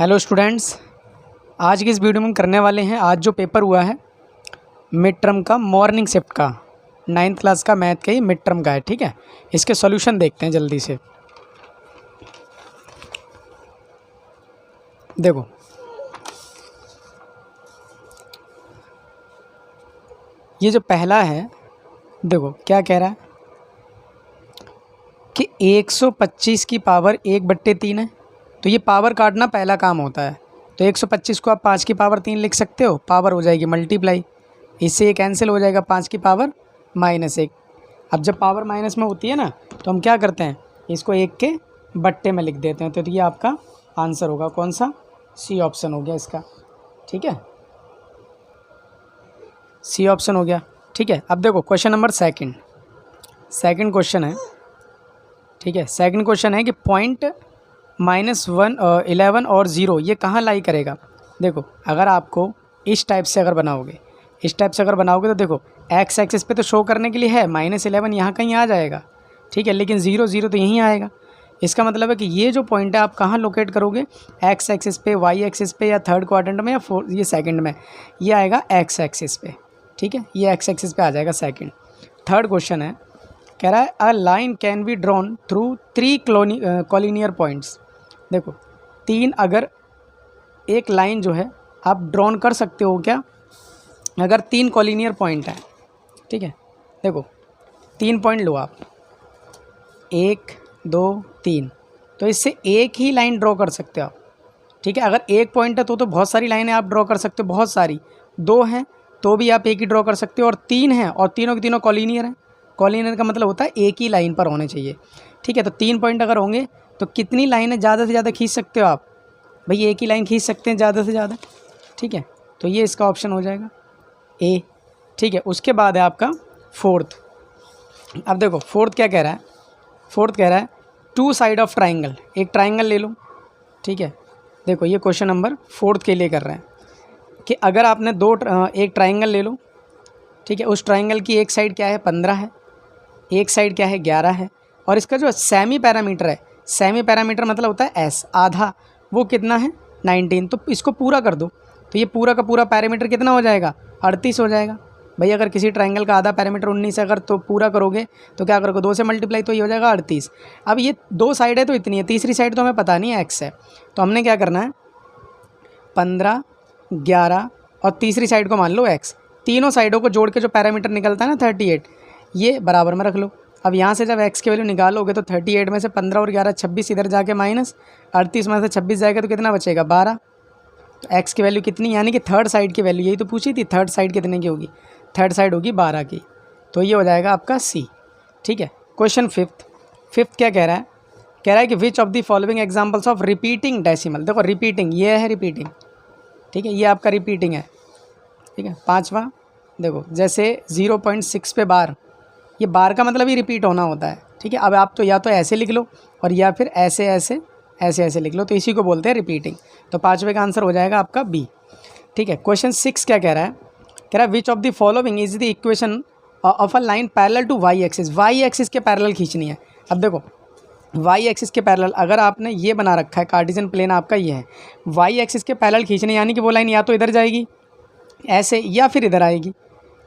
Hello students, आज की इस वीडियो में हम करने वाले हैं आज जो पेपर हुआ है मिड टर्म का मॉर्निंग शिफ्ट का 9th क्लास का मैथ का ही मिड टर्म का है। ठीक है, इसके सॉल्यूशन देखते हैं जल्दी से। देखो ये जो पहला है, देखो क्या कह रहा है कि 125 की पावर 1/3 है। तो ये पावर काटना पहला काम होता है। तो 125 को आप 5 की पावर 3 लिख सकते हो, पावर हो जाएगी मल्टीप्लाई, इससे ये कैंसिल हो जाएगा 5 की पावर -1। अब जब पावर माइनस में होती है ना, तो हम क्या करते हैं, इसको 1 के बट्टे में लिख देते हैं। तो ये आपका आंसर होगा कौन सा, सी ऑप्शन हो गया इसका। ठीक है, सी ऑप्शन हो गया। ठीक है, अब देखो क्वेश्चन नंबर सेकंड क्वेश्चन है। ठीक है, सेकंड क्वेश्चन है कि पॉइंट -1 11 और 0 ये कहाँ लाई करेगा। देखो अगर आपको इस टाइप से अगर बनाओगे, तो देखो एक्स एक्सिस पे तो शो करने के लिए है -11 यहाँ कहीं आ जाएगा। ठीक है, लेकिन 0 0 तो यहीं आएगा। इसका मतलब है कि ये जो पॉइंट है आप कहाँ लोकेट करोगे, एक्स एक्सिस पे, वाई एक्सिस पे, या थर्ड क्वाड्रेंट में, या ये सेकंड में, ये आएगा एक्स एक्सिस पे। ठीक है, ये एक्स एक्सिस पे आ जाएगा सेकंड। थर्ड क्वेश्चन है, कह रहा है a line can be drawn through 3 collinear points. देखो 3, अगर एक लाइन जो है आप ड्रॉन कर सकते हो क्या, अगर 3 कॉलिनियर पॉइंट है। ठीक है, देखो 3 पॉइंट लो आप, 1 2 3, तो इससे एक ही लाइन ड्रॉ कर सकते हो आप। ठीक है, अगर एक पॉइंट है तो बहुत सारी लाइनें आप ड्रॉ कर सकते हो, बहुत सारी। 2 हैं तो भी आप एक ही ड्रॉ कर सकते हो, और 3 हैं और तीनों के तीनों कॉलिनियर हैं। कॉलिनियर का मतलब होता है एक ही लाइन पर होने चाहिए। ठीक है, तो 3 पॉइंट अगर होंगे तो कितनी लाइनें ज़्यादा से ज़्यादा खींच सकते हो आप, भाई एक ही लाइन खींच सकते हैं ज़्यादा से ज़्यादा। ठीक है, तो ये इसका ऑप्शन हो जाएगा ए। ठीक है, उसके बाद है आपका फोर्थ। अब देखो फोर्थ क्या कह रहा है, फोर्थ कह रहा है 2 साइड ऑफ ट्राइंगल, एक ट्राइंगल ले लो। ठीक है, देखो ये क्वेश्चन नंबर फोर्थ के लिए कर रहे हैं कि अगर आपने एक ट्राइंगल ले लो। ठीक है, उस ट्राइंगल की एक साइड क्या है 15 है, एक साइड क्या है 11 है, और इसका जो सेमी पैरामीटर है, सेमी पैरामीटर मतलब होता है एस, आधा, वो कितना है 19। तो इसको पूरा कर दो, तो ये पूरा का पूरा पैरामीटर कितना हो जाएगा 38 हो जाएगा। भाई अगर किसी ट्राइंगल का आधा पैरामीटर 19 है, अगर तो पूरा करोगे तो क्या करोगे, 2 से मल्टीप्लाई, तो ये हो जाएगा 38। अब ये 2 साइड है तो इतनी है, तीसरी साइड तो हमें पता नहीं है एक्स है, तो हमने क्या करना है 15 11 और तीसरी साइड को मान लो एक्स, तीनों साइडों को जोड़ के जो पैरामीटर निकलता है ना 38, ये बराबर में रख लो। अब यहाँ से जब x की वैल्यू निकालोगे तो 38 में से 15 और 11 26, इधर जाके माइनस 38 में से 26 जाएगा तो कितना बचेगा 12। तो x की वैल्यू कितनी, यानी कि थर्ड साइड की वैल्यू, यही तो पूछी थी, थर्ड साइड कितने की होगी, थर्ड साइड होगी 12 की। तो ये हो जाएगा आपका सी। ठीक है, क्वेश्चन फिफ्थ क्या कह रहा है कि विच of the following examples of repeating decimal. देखो रिपीटिंग, ये है रिपीटिंग। ठीक है, ये आपका रिपीटिंग है। ठीक है, 5वां देखो, जैसे 0.6 पे बार, ये बार का मतलब ही रिपीट होना होता है। ठीक है, अब आप तो या तो ऐसे लिख लो और या फिर ऐसे ऐसे लिख लो, तो इसी को बोलते हैं रिपीटिंग। तो 5वें का आंसर हो जाएगा आपका बी। ठीक है, क्वेश्चन 6 क्या कह रहा है which of the following is the equation of a line parallel to Y axis. Y axis के पैरेलल खींचनी है। अब देखो वाई एक्सिस के पैरेलल, अगर आपने ये बना रखा है कार्टेशियन प्लेन आपका ये है, वाई एक्सिस के पैरेलल खींचने, यानी कि वो लाइन या तो इधर जाएगी ऐसे या फिर इधर आएगी।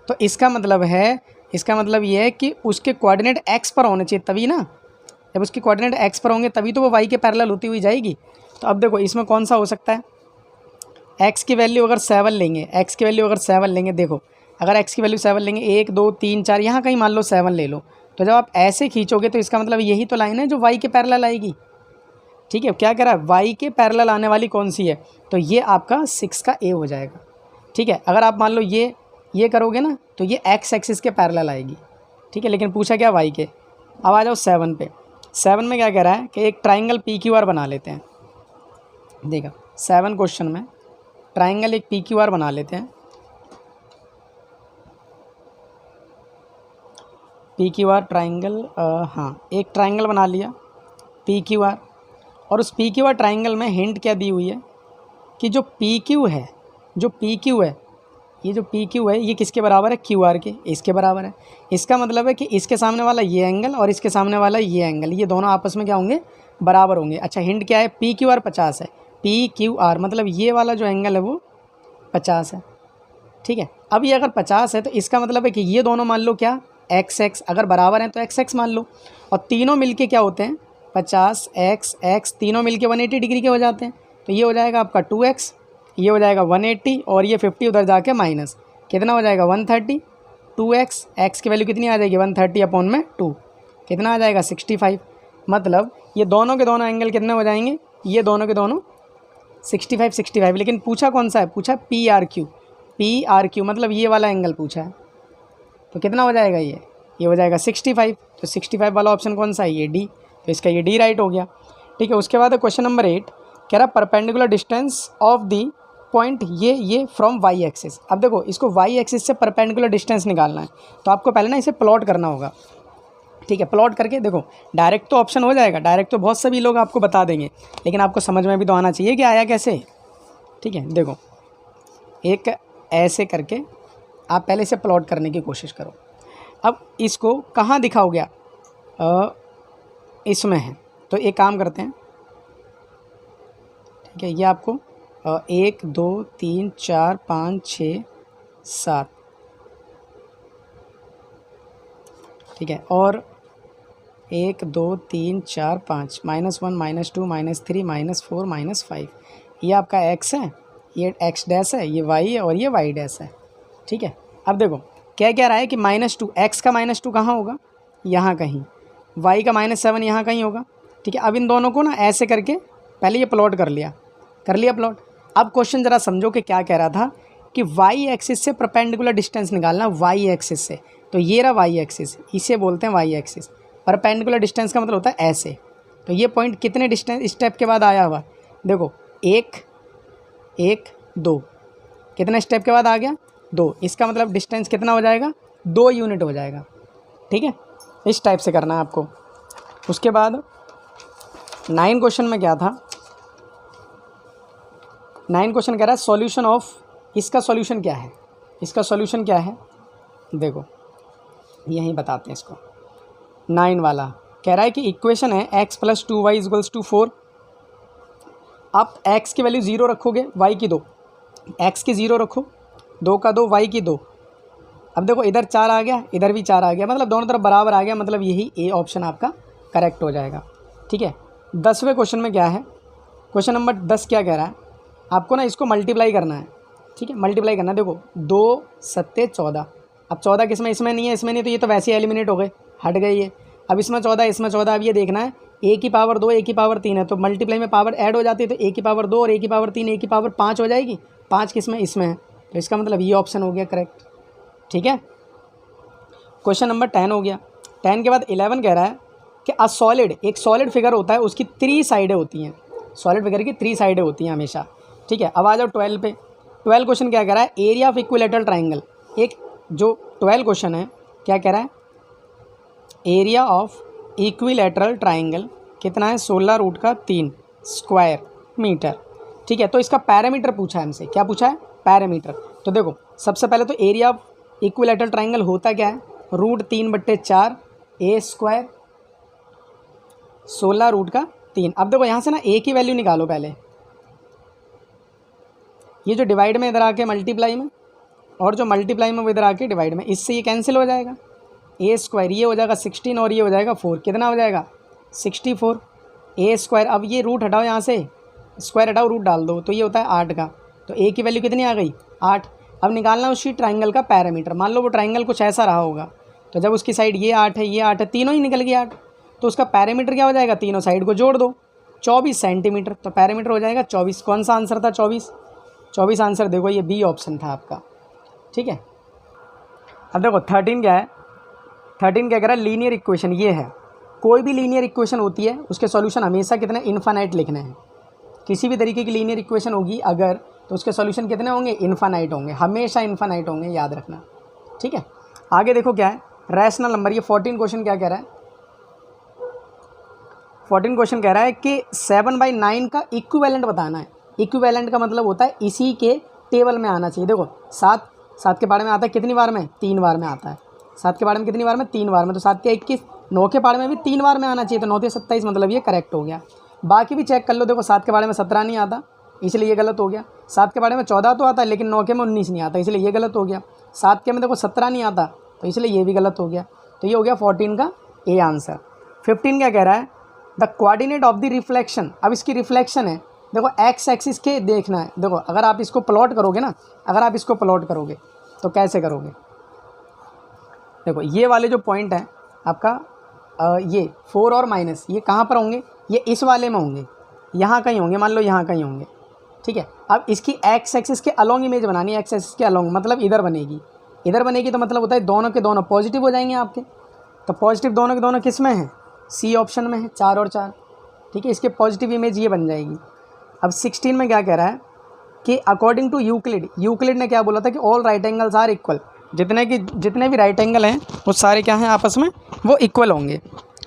तो इसका मतलब ये है कि उसके कोऑर्डिनेट एक्स पर होने चाहिए, तभी ना, जब उसके कोऑर्डिनेट एक्स पर होंगे तभी तो वो वाई के पैरेलल होती हुई जाएगी। तो अब देखो इसमें कौन सा हो सकता है, एक्स की वैल्यू अगर 7 लेंगे, देखो अगर एक्स की वैल्यू 7 लेंगे, 1 2 3 4, यहाँ कहीं मान लो 7 ले लो, तो जब आप ऐसे खींचोगे तो इसका मतलब यही तो लाइन है जो वाई के पैरेलल आएगी। ठीक है, क्या कह रहा है, वाई के पैरेलल आने वाली कौन सी है, तो ये आपका 6 का ए हो जाएगा। ठीक है, अगर आप मान लो ये करोगे ना, तो ये एक्स एक्सिस के पैरेलल आएगी। ठीक है, लेकिन पूछा क्या वाई के। अब आ जाओ 7 पे। 7 में क्या कह रहा है कि एक ट्राइंगल पी क्यू आर बना लेते हैं। देखा 7 क्वेश्चन में ट्राइंगल एक पी क्यू आर बना लेते हैं। पी क्यू आर ट्राइंगल, हाँ एक ट्राइंगल बना लिया पी क्यू आर, और उस पी क्यू आर ट्राइंगल में हिंट क्या दी हुई है कि जो पी क्यू है, ये जो पी क्यू है ये किसके बराबर है, क्यू आर के, इसके बराबर है। इसका मतलब है कि इसके सामने वाला ये एंगल और इसके सामने वाला ये एंगल, ये दोनों आपस में क्या होंगे, बराबर होंगे। अच्छा हिंट क्या है, पी क्यू आर 50 है, PQR, मतलब ये वाला जो एंगल है वो 50 है। ठीक है, अब ये अगर 50 है तो इसका मतलब है कि ये दोनों मान लो क्या XX, अगर बराबर हैं तो XX मान लो, और तीनों मिलके क्या होते हैं 50 x तीनों मिलके 180 डिग्री के हो जाते हैं। तो ये हो जाएगा आपका 2x, ये हो जाएगा 180, और ये 50 उधर जाके माइनस कितना हो जाएगा 130। 2x, x की वैल्यू कितनी आ जाएगी 130 अपॉन में 2, कितना आ जाएगा 65। मतलब ये दोनों के दोनों एंगल कितने हो जाएंगे, ये दोनों के दोनों 65। लेकिन पूछा कौन सा है, पूछा PRQ, मतलब ये वाला एंगल पूछा है। तो कितना हो जाएगा ये हो जाएगा 65। तो 65 वाला ऑप्शन कौन सा है, ये डी। तो इसका ये डी राइट हो गया। ठीक है, उसके बाद क्वेश्चन नंबर 8 कह रहा perpendicular distance of the point ये फ्रॉम वाई एक्सिस। अब देखो इसको वाई एक्सिस से परपेंडिकुलर डिस्टेंस निकालना है, तो आपको पहले ना इसे प्लॉट करना होगा। ठीक है, प्लॉट करके देखो, डायरेक्ट तो ऑप्शन हो जाएगा, डायरेक्ट तो बहुत सभी लोग आपको बता देंगे, लेकिन आपको समझ में भी तो आना चाहिए कि आया कैसे। ठीक है, देखो एक ऐसे करके आप पहले इसे प्लॉट करने की कोशिश करो। अब इसको कहाँ दिखाओगे, इसमें है, तो एक काम करते हैं। ठीक है, ये आपको 1 2 3 4 5 6 7, ठीक है, और 1 2 3 4 5 -1 -2 -3 -4 -5, ये आपका x है, ये x डैश है, ये y है, और ये y डैश है। ठीक है, अब देखो क्या क्या रहा है कि -2, x का -2 कहाँ होगा, यहाँ कहीं, y का -7 यहाँ कहीं होगा। ठीक है, अब इन दोनों को ना ऐसे करके पहले ये प्लॉट कर लिया प्लॉट। अब क्वेश्चन ज़रा समझो कि क्या कह रहा था कि y एक्सिस से परपेंडिकुलर डिस्टेंस निकालना, y एक्सिस से। तो ये रहा y एक्सिस, इसे बोलते हैं y एक्सिस। परपेंडिकुलर डिस्टेंस का मतलब होता है ऐसे। तो ये पॉइंट कितने डिस्टेंस स्टेप के बाद आया हुआ, देखो 1 1 2, कितने स्टेप के बाद आ गया 2, इसका मतलब डिस्टेंस कितना हो जाएगा 2 यूनिट हो जाएगा। ठीक है, इस टाइप से करना है आपको। उसके बाद 9 क्वेश्चन में क्या था, 9 क्वेश्चन कह रहा है सॉल्यूशन ऑफ, इसका सॉल्यूशन क्या है, इसका सॉल्यूशन क्या है, देखो यहीं बताते हैं इसको। 9 वाला कह रहा है कि इक्वेशन है x + 2y = 4। आप x की वैल्यू 0 रखोगे, y की 2, x की 0 रखो, 2 का 2, y की 2। अब देखो इधर 4 आ गया, इधर भी 4 आ गया, मतलब दोनों तरफ बराबर आ गया, मतलब यही ए ऑप्शन आपका करेक्ट हो जाएगा। ठीक है, 10वें क्वेश्चन में क्या है, क्वेश्चन नंबर 10 क्या कह रहा है, आपको ना इसको मल्टीप्लाई करना है। ठीक है, मल्टीप्लाई करना है। देखो 2 7 14, अब 14 किसमें, इसमें नहीं है, इसमें नहीं, तो ये तो वैसे ही एलिमिनेट हो गए, हट गई ये। अब इसमें 14, इसमें 14, अब ये देखना है a की पावर 2 a की पावर 3 है, तो मल्टीप्लाई में पावर ऐड हो जाती है, तो a की पावर 2 और a की पावर 3 a की पावर 5 हो जाएगी। 5 किसमें, इसमें है, तो इसका मतलब ये ऑप्शन हो गया करेक्ट। ठीक है, क्वेश्चन नंबर 10 हो गया। 10 के बाद 11 कह रहा है कि अ सॉलिड, एक सॉलिड फिगर होता है, उसकी 3 साइडें होती हैं, सॉलिड फिगर की 3 साइडें होती हैं हमेशा। ठीक है, अब आ जाओ 12 पे। 12 क्वेश्चन क्या कह रहा है, एरिया ऑफ इक्विलेटरल ट्राइंगल। एक जो 12 क्वेश्चन है क्या कह रहा है, एरिया ऑफ इक्विलेटरल ट्राइंगल कितना है, 16√3 स्क्वायर मीटर। ठीक है, तो इसका पैरामीटर पूछा है हमसे, क्या पूछा है, पैरामीटर। तो देखो सबसे पहले तो एरिया ऑफ इक्विलेटरल ट्राइंगल होता क्या है, √3/4 a स्क्वायर, 16√3। अब देखो यहाँ से ना a की वैल्यू निकालो पहले, ये जो डिवाइड में इधर आके मल्टीप्लाई में, और जो मल्टीप्लाई में वो इधर आके डिवाइड में, इससे ये कैंसिल हो जाएगा, a स्क्वायर ये हो जाएगा 16 और ये हो जाएगा 4, कितना हो जाएगा 64 a स्क्वायर। अब ये रूट हटाओ यहाँ से, स्क्वायर हटाओ रूट डाल दो, तो ये होता है 8 का, तो a की वैल्यू कितनी आ गई 8। अब निकालना उसी ट्राइंगल का पैरामीटर, मान लो वो ट्राइंगल कुछ ऐसा रहा होगा, तो जब उसकी साइड ये 8 है, ये 8 है, तीनों ही निकल गई 8, तो उसका पैरामीटर क्या हो जाएगा, तीनों साइड को जोड़ दो, 24 सेंटीमीटर, तो पैरामीटर हो जाएगा 24। कौन सा आंसर था 24 आंसर, देखो ये बी ऑप्शन था आपका। ठीक है, अब देखो 13 क्या है, 13 क्या कह रहा है, लीनियर इक्वेशन। ये है कोई भी लीनियर इक्वेशन होती है उसके सॉल्यूशन हमेशा कितने, इन्फानाइट लिखने हैं। किसी भी तरीके की लीनियर इक्वेशन होगी अगर, तो उसके सॉल्यूशन कितने होंगे, इन्फानाइट होंगे, हमेशा इन्फानाइट होंगे, याद रखना। ठीक है, आगे देखो क्या है, रैशनल नंबर। ये 14 क्वेश्चन क्या कह रहा है, 14 क्वेश्चन कह रहा है कि 7/9 का इक्विवेलेंट बताना है। इक्विवेलेंट का मतलब होता है इसी के टेबल में आना चाहिए। देखो 7 के बारे में आता है कितनी बार में, 3 बार में आता है। 7 के बारे में कितनी बार में, 3 बार में, तो 7 के 21, 9 के बारे में भी 3 बार में आना चाहिए, तो 9 के 27, मतलब ये करेक्ट हो गया। बाकी भी चेक कर लो, देखो 7 के बारे में 17 नहीं आता, इसलिए ये गलत हो गया। 7 के बारे में 14 तो आता है, लेकिन 9 के में 19 नहीं आता, इसलिए ये गलत हो गया। 7 के में देखो 17 नहीं आता, तो इसलिए ये भी गलत हो गया। तो ये हो गया 14 का ए आंसर। 15 क्या कह रहा है, the coordinate of the reflection. अब इसकी रिफ्लेक्शन है, देखो एक्स एक्सिस के देखना है। देखो अगर आप इसको प्लॉट करोगे ना, अगर आप इसको प्लॉट करोगे तो कैसे करोगे, देखो ये वाले जो पॉइंट है आपका ये 4 और माइनस, ये कहाँ पर होंगे, ये इस वाले में होंगे, यहाँ कहीं होंगे, मान लो यहाँ कहीं होंगे, ठीक है। अब इसकी एक्स एक्सिस के अलोंग इमेज बनानी है, एक्स एक्सिस के अलोंग मतलब इधर बनेगी, इधर बनेगी, तो मतलब होता है दोनों के दोनों पॉजिटिव हो जाएंगे आपके। तो पॉजिटिव दोनों के दोनों किस में है, सी ऑप्शन में है, 4 और 4, ठीक है। इसके पॉजिटिव इमेज ये बन जाएगी। अब 16 में क्या कह रहा है कि अकॉर्डिंग टू यूक्लिड ने क्या बोला था कि all right angles are equal, जितने भी राइट एंगल हैं वो सारे क्या हैं आपस में, वो इक्वल होंगे,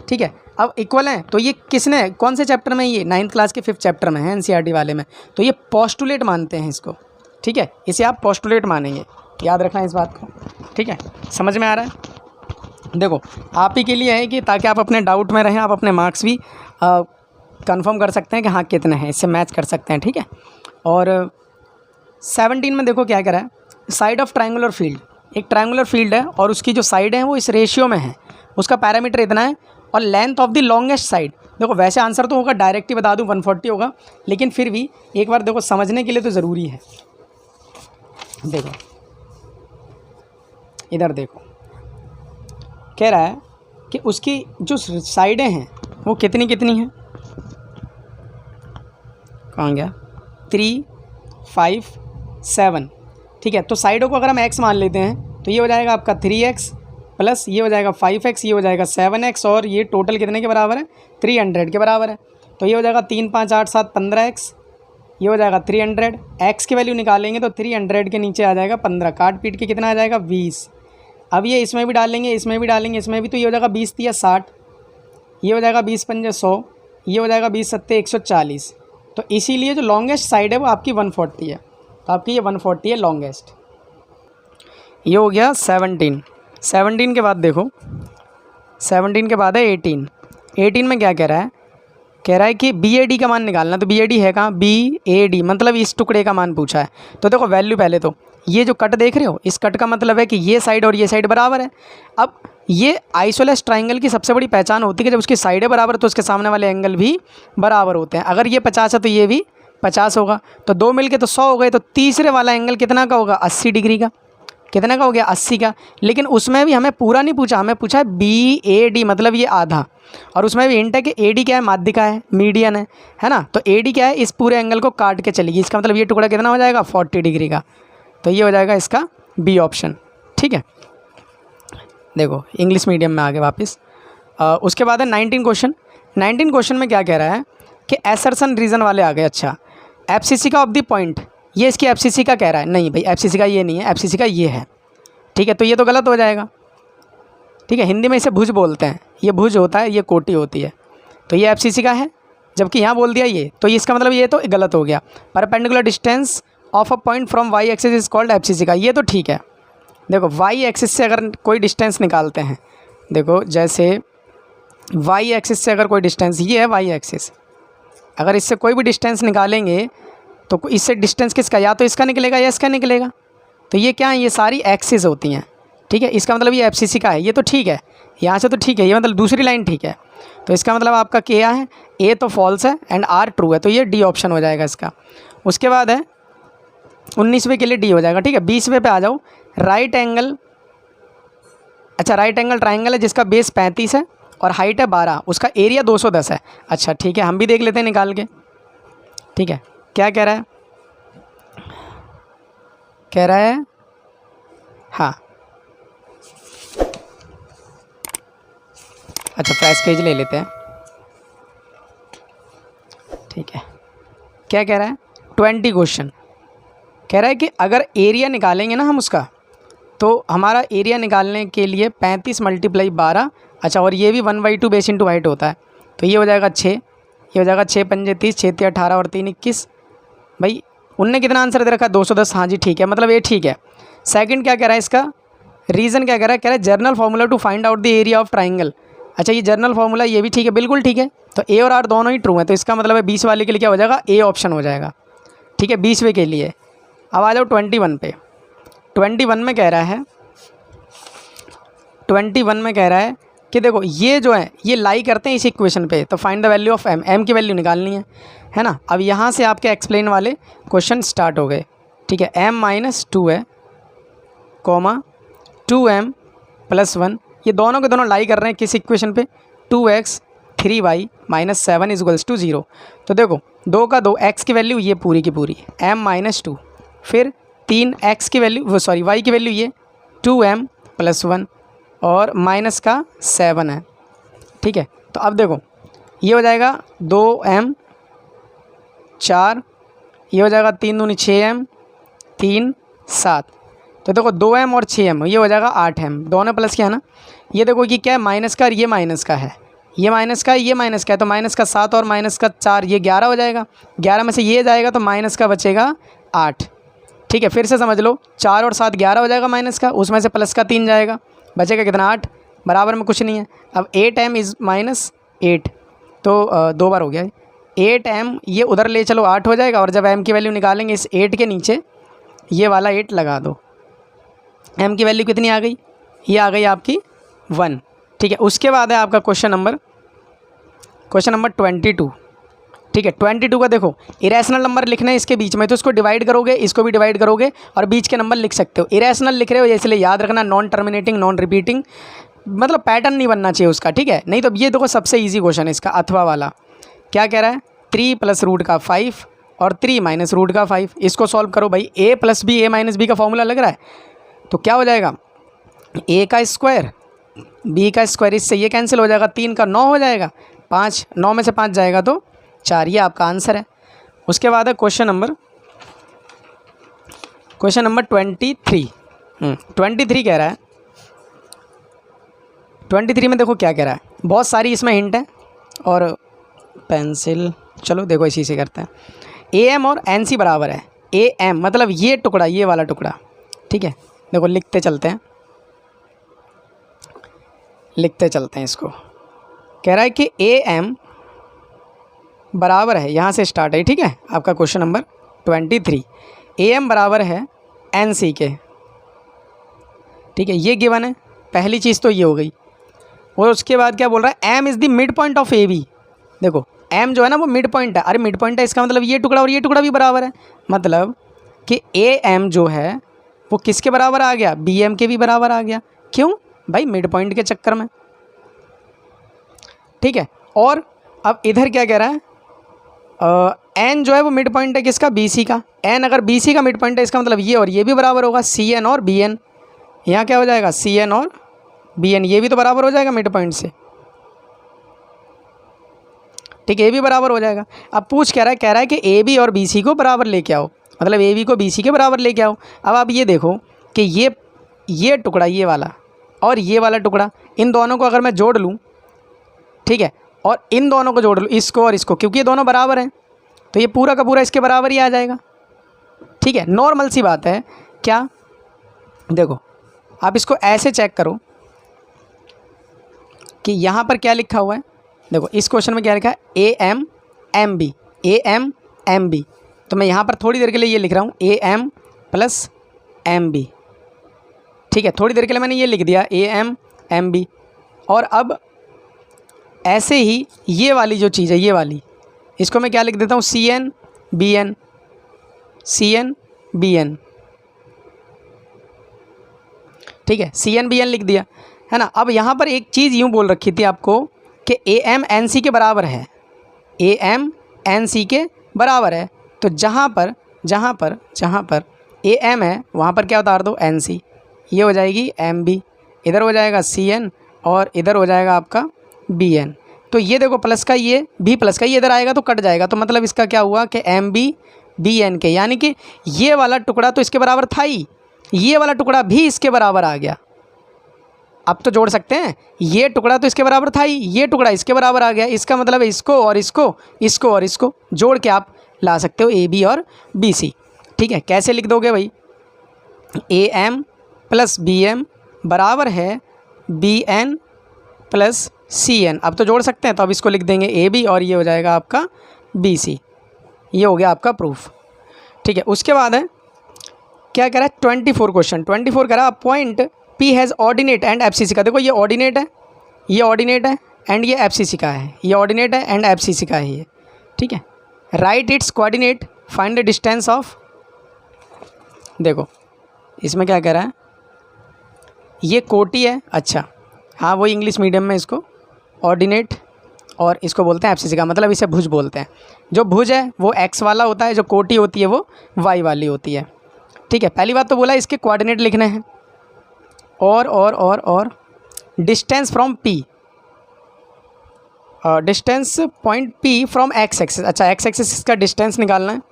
ठीक है। अब इक्वल हैं तो ये किसने, कौन से चैप्टर में, ये 9th क्लास के 5th चैप्टर में है, एनसीईआरटी वाले में। तो ये पोस्टुलेट मानते हैं इसको, ठीक है, इसे आप पोस्टुलेट मानेंगे, याद रखना इस बात को, ठीक है। समझ में आ रहा है। देखो आप ही के लिए है कि ताकि आप अपने डाउट में रहें, आप अपने मार्क्स भी कंफर्म कर सकते हैं कि हाँ कितने हैं, इससे मैच कर सकते हैं, ठीक है। और 17 में देखो क्या करा है, साइड ऑफ ट्रायंगुलर फील्ड, एक ट्रायंगुलर फील्ड है और उसकी जो साइड है वो इस रेशियो में है, उसका पैरामीटर इतना है, और length of the longest side. देखो वैसे आंसर तो होगा, डायरेक्ट ही बता दूं 140 होगा, लेकिन फिर भी एक बार देखो समझने के लिए तो ज़रूरी है। देखो इधर देखो, कह रहा है कि उसकी जो साइडें हैं वो कितनी कितनी हैं, कहाँ गया, 3, 5, 7, ठीक है। तो साइडों को अगर हम x मान लेते हैं तो ये हो जाएगा आपका 3x प्लस ये हो जाएगा 5x, ये हो जाएगा 7x, और ये टोटल कितने के बराबर है, 300 के बराबर है। तो ये हो जाएगा 3, 5, 8, 7, 15x, ये हो जाएगा 300। x की वैल्यू निकालेंगे तो 300 के नीचे आ जाएगा 15, काट पीट के कितना आ जाएगा 20। अब ये इसमें भी डालेंगे, इसमें भी डालेंगे, इसमें भी, तो ये हो जाएगा 20 × 60, ये हो जाएगा 20 × 5 = 100, ये हो जाएगा 20 × 7 = 140। तो इसीलिए जो लॉन्गेस्ट साइड है वो आपकी 140 है, तो आपकी ये 140 है लॉन्गेस्ट। ये हो गया 17 के बाद देखो, 17 के बाद है 18 में क्या कह रहा है कि BAD का मान निकालना। तो BAD है कहाँ, BAD मतलब इस टुकड़े का मान पूछा है। तो देखो वैल्यू पहले तो ये जो कट देख रहे हो, इस कट का मतलब है कि ये साइड और ये साइड बराबर है। अब ये आइसोलेस ट्राइंगल की सबसे बड़ी पहचान होती है कि जब उसकी साइडें बराबर तो उसके सामने वाले एंगल भी बराबर होते हैं। अगर ये 50 है तो ये भी 50 होगा, तो 2 मिलके तो 100 हो गए। तो तीसरे वाला एंगल कितना का होगा, 80 डिग्री का। कितना का हो गया, 80 का। लेकिन उसमें भी हमें पूरा नहीं पूछा, हमें पूछा है BAD मतलब ये आधा, और उसमें भी हिंट है कि AD क्या है, माध्यिका है, मीडियन है ना। तो AD क्या है, इस पूरे एंगल को काट के चलेगी, इसका मतलब ये टुकड़ा कितना हो जाएगा, 40 डिग्री का। तो ये हो जाएगा इसका B ऑप्शन, ठीक है। देखो इंग्लिश मीडियम में आगे वापस। उसके बाद है 19 क्वेश्चन में क्या कह रहा है कि एसर्शन रीजन वाले आ गए। अच्छा, FCC का ऑफ द पॉइंट, ये इसकी FCC का कह रहा है, नहीं भाई FCC का ये नहीं है, FCC का ये है, ठीक है। तो ये तो गलत हो जाएगा, ठीक है। हिंदी में इसे भुज बोलते हैं, ये भुज होता है, ये कोटि होती है। तो ये FCC का है, जबकि यहाँ बोल दिया ये, तो इसका मतलब ये तो गलत हो गया। Perpendicular distance of a point from y axis is called FCC का, ये तो ठीक है। देखो y एक्सिस से अगर कोई डिस्टेंस निकालते हैं, देखो जैसे y एक्सिस से अगर कोई डिस्टेंस, ये है y एक्सिस, अगर इससे कोई भी डिस्टेंस निकालेंगे तो इससे डिस्टेंस किसका, या तो इसका निकलेगा या इसका निकलेगा। तो ये क्या है, ये सारी एक्सिस होती हैं, ठीक है। इसका मतलब ये FCC का है, ये तो ठीक है, यहाँ से तो ठीक है, ये मतलब दूसरी लाइन ठीक है। तो इसका मतलब आपका क्या है, A तो फॉल्स है एंड R ट्रू है, तो ये D ऑप्शन हो जाएगा इसका। उसके बाद है 19वें के लिए D हो जाएगा, ठीक है। 20वें पे आ जाओ, राइट एंगल। अच्छा, राइट एंगल ट्राइंगल है जिसका बेस 35 है और हाइट है 12, उसका एरिया 210 है। अच्छा ठीक है, हम भी देख लेते हैं निकाल के, ठीक है। क्या कह रहा है, कह रहा है हाँ, अच्छा फ्लैश पेज ले लेते हैं, ठीक है। क्या कह रहा है, 20 क्वेश्चन कह रहा है कि अगर एरिया निकालेंगे ना हम उसका, तो हमारा एरिया निकालने के लिए 35 × 12, अच्छा, और ये भी 1/2 बेस इंटू हाइट होता है। तो ये हो जाएगा 6, ये हो जाएगा 6 × 5 = 30, 6 × 3 = 18 और 3 = 21। भाई उनने कितना आंसर दे रखा है, 210। हाँ जी ठीक है, मतलब ये ठीक है। सेकंड क्या कह रहा है, इसका रीज़न क्या कह रहा है general formula to find out the area of triangle. अच्छा, ये जर्नल फार्मूला, ये भी ठीक है, बिल्कुल ठीक है। तो A और R दोनों ही ट्रू हैं, तो इसका मतलब है 20 वाले के लिए क्या हो जाएगा, A ऑप्शन हो जाएगा। ठीक है, 20वें के लिए। अब आ जाओ 21 पे। 21 में कह रहा है, 21 में कह रहा है कि देखो ये जो है ये लाई करते हैं इस इक्वेशन पे, तो find the value of M, M की वैल्यू निकालनी है ना। अब यहाँ से आपके एक्सप्लेन वाले क्वेश्चन स्टार्ट हो गए। ठीक है, m-2 है, कॉमा 2m + 1, ये दोनों के दोनों लाई कर रहे हैं किस इक्वेशन पे, 2x 3y - 7 = 0। तो देखो 2 का 2, x की वैल्यू ये पूरी की पूरी m-2, फिर 3x की वैल्यू सॉरी y की वैल्यू ये 2m + 1 और माइनस का 7 है। ठीक है, तो अब देखो ये हो जाएगा 2m 4, ये हो जाएगा 3 दूनी 6m 3 7, तो देखो 2m और 6m ये हो जाएगा 8m, दोनों प्लस क्या है ना। ये देखो कि क्या है, माइनस का और ये माइनस का है, ये माइनस का है ये माइनस का है, तो माइनस का 7 और माइनस का 4 ये 11 हो जाएगा। 11 में से ये जाएगा तो माइनस का बचेगा 8। ठीक है, फिर से समझ लो, 4 और 7 11 हो जाएगा माइनस का, उसमें से प्लस का 3 जाएगा, बचेगा कितना 8, बराबर में कुछ नहीं है। अब 8m इज़ -8, तो 2 बार हो गया 8m, ये उधर ले चलो 8 हो जाएगा, और जब m की वैल्यू निकालेंगे इस 8 के नीचे ये वाला 8 लगा दो, m की वैल्यू कितनी आ गई, ये आ गई आपकी 1। ठीक है, उसके बाद है आपका क्वेश्चन नंबर 22। ठीक है, 22 का देखो इरेशनल नंबर लिखना है इसके बीच में, तो इसको डिवाइड करोगे, इसको भी डिवाइड करोगे और बीच के नंबर लिख सकते हो। इरेशनल लिख रहे हो इसलिए याद रखना नॉन टर्मिनेटिंग नॉन रिपीटिंग, मतलब पैटर्न नहीं बनना चाहिए उसका। ठीक है, नहीं तो ये देखो सबसे ईजी क्वेश्चन है इसका, अथवा वाला क्या कह रहा है, 3 + √5 और 3 - √5। इसको सॉल्व करो भाई, a + b a - b का फॉर्मूला लग रहा है, तो क्या हो जाएगा a का स्क्वायर b का स्क्वायर, इससे ये कैंसिल हो जाएगा, 3 का 9 हो जाएगा, 5 9 में से 5 जाएगा तो 4, ये आपका आंसर है। उसके बाद है क्वेश्चन नंबर 23। 23 कह रहा है, 23 में देखो क्या कह रहा है, बहुत सारी इसमें हिंट है और पेंसिल, चलो देखो इसी से करते हैं। am और nc बराबर है, am मतलब ये टुकड़ा, ये वाला टुकड़ा। ठीक है, देखो लिखते चलते हैं इसको। कह रहा है कि am बराबर है, यहाँ से स्टार्ट है। ठीक है, आपका क्वेश्चन नंबर 23, am बराबर है nc के। ठीक है, ये गिवन है, पहली चीज़ तो ये हो गई। और उसके बाद क्या बोल रहा है, m is the mid point of AB। देखो m जो है ना वो मिड पॉइंट है, अरे मिड पॉइंट है इसका मतलब ये टुकड़ा और ये टुकड़ा भी बराबर है, मतलब कि am जो है वो किसके बराबर आ गया, BM के भी बराबर आ गया। क्यों भाई, मिड पॉइंट के चक्कर में। ठीक है, और अब इधर क्या कह रहा है, n जो है वो मिड पॉइंट है किसका, BC का। n अगर BC का मिड पॉइंट है इसका मतलब ये और ये भी बराबर होगा, CN और BN। यहाँ क्या हो जाएगा, CN और BN, ये भी तो बराबर हो जाएगा मिड पॉइंट से। ठीक है, ये भी बराबर हो जाएगा। अब कह रहा है कि AB और BC को बराबर लेके आओ, मतलब AB को BC के बराबर लेके आओ। अब आप ये देखो कि ये टुकड़ा, ये वाला और ये वाला टुकड़ा, इन दोनों को अगर मैं जोड़ लूँ, ठीक है, और इन दोनों को जोड़ लूँ, इसको और इसको, क्योंकि ये दोनों बराबर हैं, तो ये पूरा का पूरा इसके बराबर ही आ जाएगा। ठीक है, नॉर्मल सी बात है। क्या, देखो आप इसको ऐसे चेक करो कि यहाँ पर क्या लिखा हुआ है। देखो इस क्वेश्चन में क्या लिखा है, AM MB, तो मैं यहाँ पर थोड़ी देर के लिए ये लिख रहा हूँ AM + MB। ठीक है, थोड़ी देर के लिए मैंने ये लिख दिया AM MB। और अब ऐसे ही ये वाली जो चीज़ है, ये वाली, इसको मैं क्या लिख देता हूँ, CN BN। ठीक है, CN BN लिख दिया है ना। अब यहाँ पर एक चीज़ यूँ बोल रखी थी आपको कि AM NC के बराबर है, AM NC के बराबर है, तो जहाँ पर AM है वहाँ पर क्या उतार दो, NC, ये हो जाएगी MB, इधर हो जाएगा CN और इधर हो जाएगा आपका BN। तो ये देखो प्लस का ये भी प्लस का ये इधर आएगा तो कट जाएगा, तो मतलब इसका क्या हुआ कि MB BN के, यानी कि ये वाला टुकड़ा तो इसके बराबर था ही, ये वाला टुकड़ा भी इसके बराबर आ गया। अब तो जोड़ सकते हैं, ये टुकड़ा तो इसके बराबर था ही, ये टुकड़ा इसके बराबर आ गया, इसका मतलब है इसको और इसको जोड़ के आप ला सकते हो AB और BC। ठीक है, कैसे लिख दोगे भाई, AM + BM बराबर है BN + CN। अब तो जोड़ सकते हैं, तो अब इसको लिख देंगे AB और ये हो जाएगा आपका BC। ये हो गया आपका प्रूफ। ठीक है, उसके बाद है क्या कह रहा है 24 क्वेश्चन 24 कह रहा है point P has ordinate and FCC का। देखो ये ऑर्डिनेट है, ये ऑर्डिनेट है एंड ये एफसीसी का है, ये ऑर्डिनेट है एंड एफसीसी का है ये, ठीक है। Right it's coordinate, find the distance of. देखो इसमें क्या कह रहा है, ये कोटि है, अच्छा हाँ वो इंग्लिश मीडियम में इसको ऑर्डिनेट और इसको बोलते हैं एफसीसी का, मतलब इसे भुज बोलते हैं। जो भुज है वो एक्स वाला होता है, जो कोटि होती है वो वाई वाली होती है, ठीक है। पहली बात तो बोला इसके कोऑर्डिनेट लिखने हैं और distance from P, distance point P from x axis. अच्छा एक्स एक्सिस का डिस्टेंस निकालना है,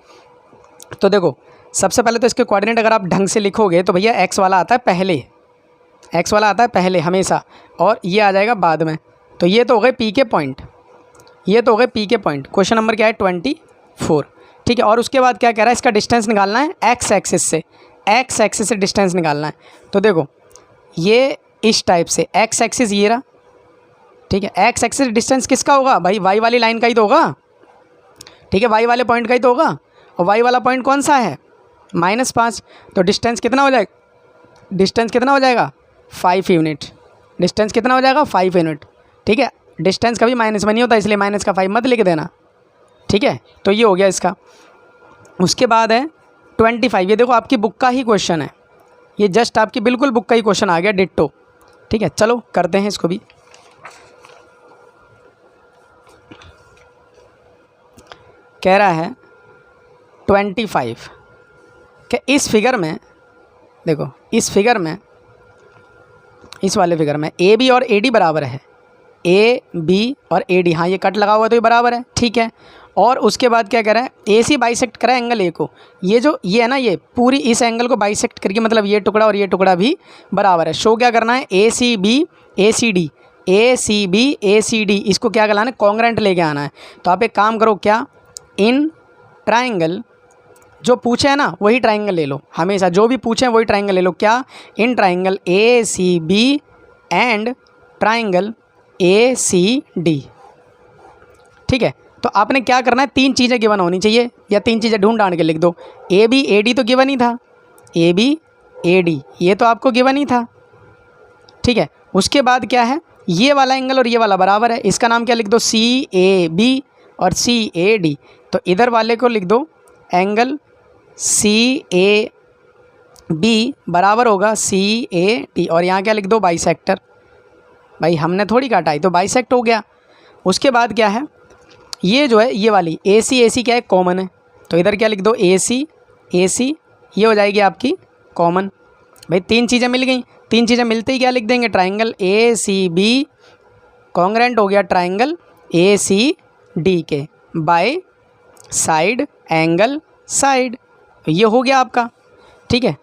तो देखो सबसे पहले तो इसके कोऑर्डिनेट अगर आप ढंग से लिखोगे तो भैया एक्स वाला आता है पहले, एक्स वाला आता है पहले हमेशा, और ये आ जाएगा बाद में। तो ये तो हो गए पी के पॉइंट, ये तो हो गए पी के पॉइंट। क्वेश्चन नंबर क्या है 24, ठीक है। और उसके बाद क्या कह रहा है, इसका डिस्टेंस निकालना है एक्स एक्सिस से, एक्स एक्सिस से डिस्टेंस निकालना है। तो देखो ये इस टाइप से एक्स एक्सिस ये रहा, ठीक है। एक्स एक्सिस डिस्टेंस किसका होगा भाई, वाई वाली लाइन का ही तो होगा, ठीक है, वाई वाले पॉइंट का ही तो होगा। और वाई वाला पॉइंट कौन सा है, -5, तो डिस्टेंस कितना हो जाएगा, डिस्टेंस कितना हो जाएगा 5 यूनिट, डिस्टेंस कितना हो जाएगा 5 यूनिट, ठीक है। डिस्टेंस कभी माइनस में नहीं होता, इसलिए माइनस का 5 मत लिख देना, ठीक है। तो ये हो गया इसका। उसके बाद है 25, ये देखो आपकी बुक का ही क्वेश्चन है, ये जस्ट आपकी बिल्कुल बुक का ही क्वेश्चन आ गया डिट्टो, ठीक है। चलो करते हैं इसको भी। कह रहा है 25 कि इस फिगर में, देखो इस फिगर में, इस वाले फिगर में ए बी और ए डी बराबर है, ए बी और ए डी, हाँ ये कट लगा हुआ तो ये बराबर है, ठीक है। और उसके बाद क्या कह रहा है, ए सी बाइसेक्ट करा एंगल ए को, ये जो ये है ना, ये पूरी इस एंगल को बाइसेक्ट करके, मतलब ये टुकड़ा और ये टुकड़ा भी बराबर है। शो क्या करना है, ए सी बी ए सी डी, ए सी बी ए सी डी, इसको क्या कहलाना है, कॉन्ग्रेंट लेके आना है। तो आप एक काम करो, क्या इन ट्राइंगल, जो पूछे है ना वही ट्राइंगल ले लो, हमेशा जो भी पूछे वही ट्राइंगल ले लो। क्या, in triangle A C B and triangle A C D, ठीक है। तो आपने क्या करना है, 3 चीज़ें गिवन होनी चाहिए, या 3 चीज़ें ढूंढ ढांड के लिख दो। ए बी ए डी तो गिवन ही था, ए बी ए डी ये तो आपको गिवन ही था, ठीक है। उसके बाद क्या है, ये वाला एंगल और ये वाला बराबर है, इसका नाम क्या लिख दो, सी ए बी और सी ए डी। तो इधर वाले को लिख दो एंगल सी ए बी बराबर होगा सी ए डी, और यहाँ क्या लिख दो, बाइसेक्टर। भाई हमने थोड़ी काटा है, तो बाइसेक्ट हो गया। उसके बाद क्या है, ये जो है ये वाली ए सी क्या है, कॉमन है, तो इधर क्या लिख दो, ए सी ये हो जाएगी आपकी कॉमन। भाई 3 चीज़ें मिल गई, 3 चीज़ें मिलते ही क्या लिख देंगे, triangle A C B congruent हो गया ट्राइंगल ए सी डी के, बाय साइड एंगल साइड, ये हो गया आपका, ठीक है।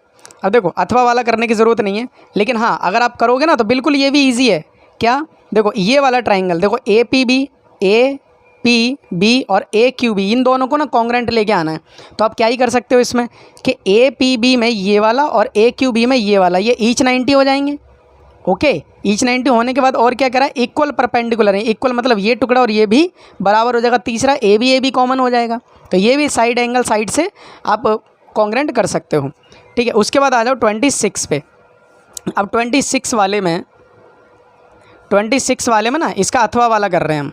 अब देखो अथवा वाला करने की ज़रूरत नहीं है, लेकिन हाँ अगर आप करोगे ना तो बिल्कुल ये भी इजी है। क्या, देखो ये वाला ट्राइंगल, देखो ए पी बी और ए क्यू बी, इन दोनों को ना कॉन्ग्रेंट लेके आना है। तो आप क्या ही कर सकते हो इसमें कि ए पी बी में ये वाला और ए क्यू बी में ये वाला, ये ईच 90 हो जाएंगे, ओके। ईच 90 होने के बाद और क्या करा है, इक्वल परपेंडिकुलर है, इक्वल मतलब ये टुकड़ा और ये भी बराबर हो जाएगा। तीसरा ए बी कॉमन हो जाएगा, तो ये भी साइड एंगल साइड से आप कॉन्ग्रेंट कर सकते हो, ठीक है। उसके बाद आ जाओ 26 पे। अब 26 वाले में ना इसका अथवा वाला कर रहे हैं हम,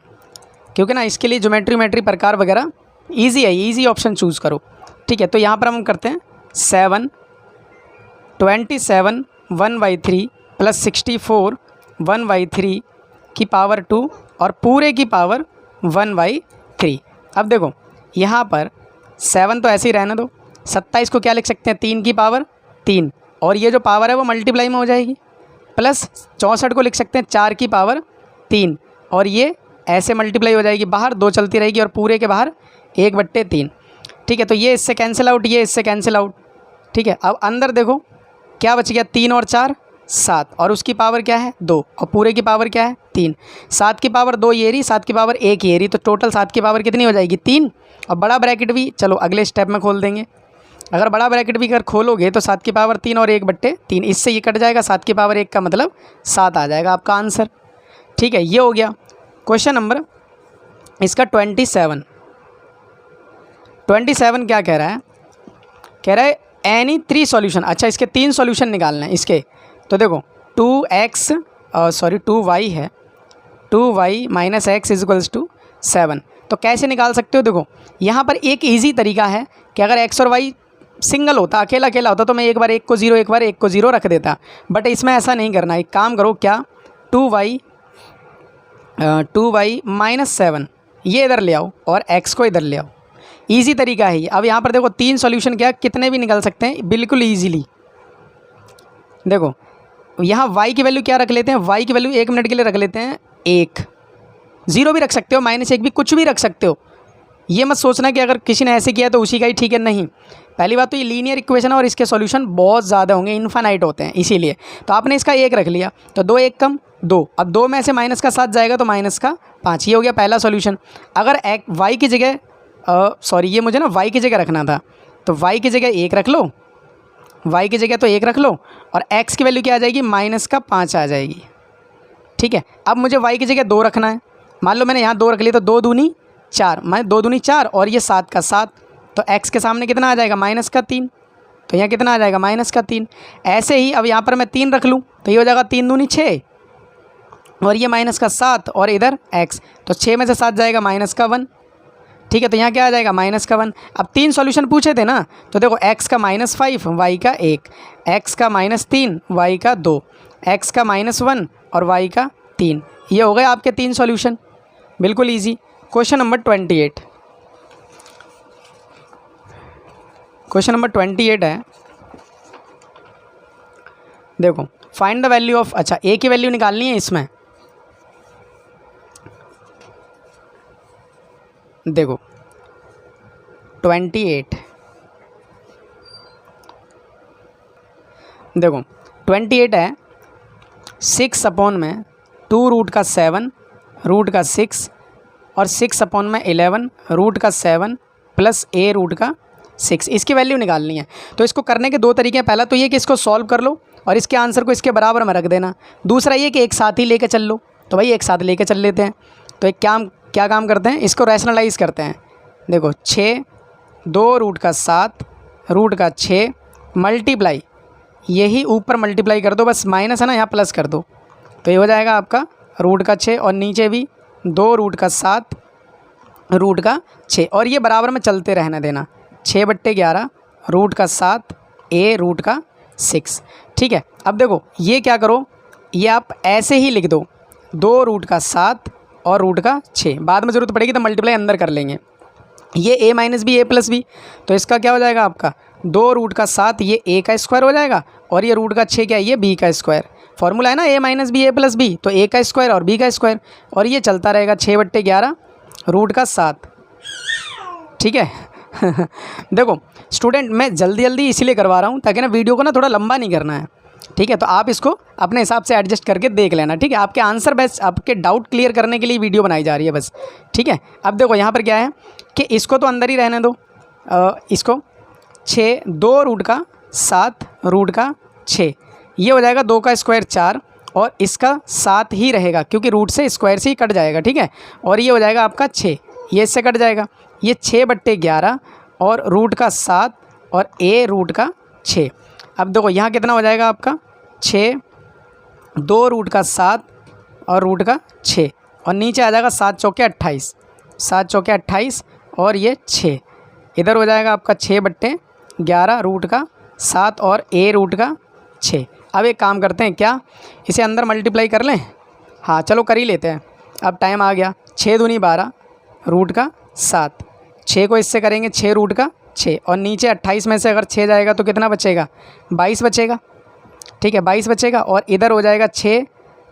क्योंकि ना इसके लिए ज्योमेट्री प्रकार वगैरह ईजी है, ईजी ऑप्शन चूज़ करो, ठीक है। तो यहाँ पर हम करते हैं 27 1/3 + 64 1/3 की पावर 2 और पूरे की पावर 1/3। अब देखो यहाँ पर 7 तो ऐसे ही रहने दो, 27 को क्या लिख सकते हैं, 3 की पावर 3, और ये जो पावर है वो मल्टीप्लाई में हो जाएगी, प्लस 64 को लिख सकते हैं 4 की पावर 3, और ये ऐसे मल्टीप्लाई हो जाएगी, बाहर 2 चलती रहेगी और पूरे के बाहर 1/3, ठीक है। तो ये इससे कैंसिल आउट, ये इससे कैंसिल आउट, ठीक है। अब अंदर देखो क्या बच गया, 3 और 4 7, और उसकी पावर क्या है 2, और पूरे की पावर क्या है 3। 7 की पावर 2 ये रही, 7 की पावर 1 ये रही, तो टोटल 7 की पावर कितनी हो जाएगी 3। और बड़ा ब्रैकेट भी चलो अगले स्टेप में खोल देंगे, अगर बड़ा ब्रैकेट भी अगर खोलोगे तो 7 की पावर 3 और 1/3, इससे ये कट जाएगा, 7 की पावर 1 का मतलब 7 आ जाएगा आपका आंसर, ठीक है। ये हो गया क्वेश्चन नंबर इसका 27 क्या कह रहा है, कह रहा है एनी 3 सॉल्यूशन। अच्छा, इसके 3 सॉल्यूशन निकालना है इसके। तो देखो 2y है, 2y minus X is equals to 7। तो कैसे निकाल सकते हो? देखो यहाँ पर एक इजी तरीका है कि अगर x और y सिंगल होता, अकेला अकेला होता, तो मैं एक बार 1 को 0 एक बार 1 को 0 रख देता, बट इसमें ऐसा नहीं करना। एक काम करो, क्या 2y माइनस 7 ये इधर ले आओ और x को इधर ले आओ। ईजी तरीका है ये। अब यहाँ पर देखो 3 सॉल्यूशन क्या कितने भी निकल सकते हैं बिल्कुल ईजीली। देखो यहाँ y की वैल्यू क्या रख लेते हैं, y की वैल्यू 1 मिनट के लिए रख लेते हैं 1, 0 भी रख सकते हो, -1 भी, कुछ भी रख सकते हो। ये मत सोचना कि अगर किसी ने ऐसे किया तो उसी का ही ठीक है, नहीं। पहली बात तो ये लीनियर इक्वेशन है और इसके सॉल्यूशन बहुत ज़्यादा होंगे, इन्फानाइट होते हैं, इसीलिए तो आपने इसका 1 रख लिया, तो 2 1 कम 2। अब 2 में से माइनस का 7 जाएगा तो माइनस का 5, ये हो गया पहला सॉल्यूशन। अगर y की जगह ये मुझे ना y की जगह रखना था, तो y की जगह 1 रख लो, y की जगह तो 1 रख लो, और x की वैल्यू क्या आ जाएगी, माइनस का 5 आ जाएगी। ठीक है, अब मुझे y की जगह 2 रखना है। मान लो मैंने यहाँ 2 रख लिया, तो 2 दूनी 4, मैं 2 दूनी 4 और ये 7 का 7, तो x के सामने कितना आ जाएगा, माइनस का 3, तो यहाँ कितना आ जाएगा, माइनस का 3। ऐसे ही अब यहाँ पर मैं 3 रख लूँ तो ये हो जाएगा 3 दूनी 6 और ये माइनस का 7 और इधर x, तो 6 में से 7 जाएगा माइनस का 1। ठीक है, तो यहाँ क्या आ जाएगा, माइनस का 1। अब 3 सॉल्यूशन पूछे थे ना, तो देखो x का -5 y का 1, x का -3 y का 2, x का -1 और y का 3, ये हो गए आपके 3 सॉल्यूशन, बिल्कुल easy. Question number 28, question number 28 है। देखो फाइंड द वैल्यू ऑफ, अच्छा a की वैल्यू निकालनी है इसमें। देखो 28, देखो 28 है 6 अपॉन में 2 रूट का 7 रूट का 6 और 6 अपॉन में 11 रूट का 7 प्लस a रूट का 6, इसकी वैल्यू निकालनी है। तो इसको करने के 2 तरीके हैं। पहला तो ये कि इसको सॉल्व कर लो और इसके आंसर को इसके बराबर में रख देना। दूसरा ये कि एक साथ ही लेके चल लो, तो भाई एक साथ लेके चल लेते हैं। तो एक क्या काम करते हैं, इसको रैशनलाइज करते हैं। देखो 6 2 रूट का 7 रूट का 6 मल्टीप्लाई, यही ऊपर मल्टीप्लाई कर दो, बस माइनस है ना यहाँ प्लस कर दो, तो ये हो जाएगा आपका रूट का 6 और नीचे भी 2 रूट का 7 रूट का 6 और ये बराबर में चलते रहने देना। 6/11 रूट का 7 a रूट का 6। ठीक है, अब देखो ये क्या करो, ये आप ऐसे ही लिख दो 2 रूट का 7 और रूट का 6, बाद में ज़रूरत पड़ेगी तो मल्टीप्लाई अंदर कर लेंगे। ये a minus B a plus B, तो इसका क्या हो जाएगा आपका 2 रूट का 7 ये a का स्क्वायर हो जाएगा और ये रूट का 6 क्या है, ये b का स्क्वायर। फॉर्मूला है ना a minus B a plus B, तो a का स्क्वायर और b का स्क्वायर, और ये चलता रहेगा 6/11 रूट का 7। ठीक है देखो स्टूडेंट, मैं जल्दी इसीलिए करवा रहा हूँ ताकि ना वीडियो को ना थोड़ा लंबा नहीं करना है। ठीक है, तो आप इसको अपने हिसाब से एडजस्ट करके देख लेना। ठीक है, आपके आंसर बेस्ट, आपके डाउट क्लियर करने के लिए वीडियो बनाई जा रही है बस। ठीक है, अब देखो यहाँ पर क्या है कि इसको तो अंदर ही रहने दो, इसको 2 रूट का 7 रूट का 6, ये हो जाएगा 2 का स्क्वायर 4 और इसका 7 ही रहेगा क्योंकि रूट से स्क्वायर से ही कट जाएगा। ठीक है, और ये हो जाएगा आपका 6, ये इससे कट जाएगा, ये 6/11 और रूट का 7 और a रूट का 6। अब देखो यहाँ कितना हो जाएगा आपका 6 2 रूट का 7 और रूट का 6 और नीचे आ जाएगा 7 चौके 28, 7 चौके 28 और ये 6, इधर हो जाएगा आपका 6/11 रूट का 7 और a रूट का 6। अब एक काम करते हैं, क्या इसे अंदर मल्टीप्लाई कर लें? हाँ चलो कर ही लेते हैं, अब टाइम आ गया। 6 दूनी 12 रूट का 7, 6 को इससे करेंगे 6 रूट का 6 और नीचे 28 में से अगर 6 जाएगा तो कितना बचेगा, 22 बचेगा। ठीक है, 22 बचेगा और इधर हो जाएगा 6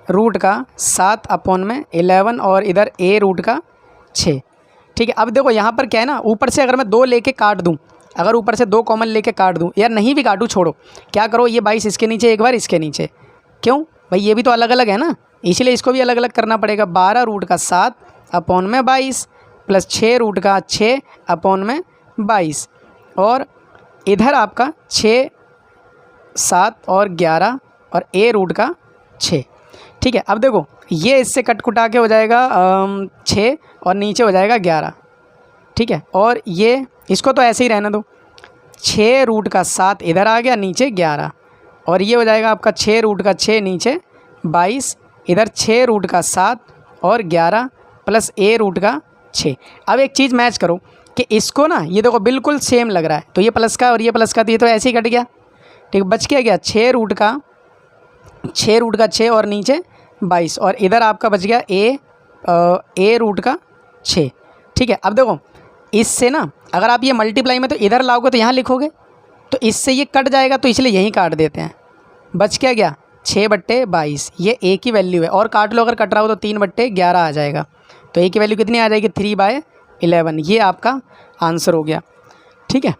रूट का 7 अपॉन में 11 और इधर a रूट का 6। ठीक है, अब देखो यहाँ पर क्या है ना, ऊपर से अगर मैं 2 लेके काट दूँ, अगर ऊपर से 2 कॉमन लेके काट दूँ, यार नहीं भी काटूँ छोड़ो, क्या करो ये 22 इसके नीचे एक बार इसके नीचे, क्यों भाई ये भी तो अलग अलग है ना, इसीलिए इसको भी अलग अलग करना पड़ेगा। 12 रूट का 7 अपॉन में 22 प्लस 6 रूट का 6 अपॉन में 22 और इधर आपका 6 7 और 11 और a रूट का 6। ठीक है, अब देखो ये इससे कट कुटा के हो जाएगा 6 और नीचे हो जाएगा 11। ठीक है, और ये इसको तो ऐसे ही रहने दो, 6√7 इधर आ गया, नीचे 11, और ये हो जाएगा आपका 6√6 नीचे 22, इधर 6√7 और 11 प्लस a√6। अब एक चीज़ मैच करो कि इसको ना, ये देखो बिल्कुल सेम लग रहा है, तो ये प्लस का और ये प्लस का, तो ये तो ऐसे ही कट गया, ठीक, बच क्या 6√6 और नीचे 22, और इधर आपका बच गया a√6। ठीक है, अब देखो इससे ना अगर आप ये मल्टीप्लाई में तो इधर लाओगे तो यहाँ लिखोगे, तो इससे ये कट जाएगा, तो इसलिए यहीं काट देते हैं। बच क्या गया 6/22, ये a की वैल्यू है, और काट लो अगर कट रहा हो तो 3/11 आ जाएगा, तो a की वैल्यू कितनी आ जाएगी 3/11। ये आपका आंसर हो गया। ठीक है,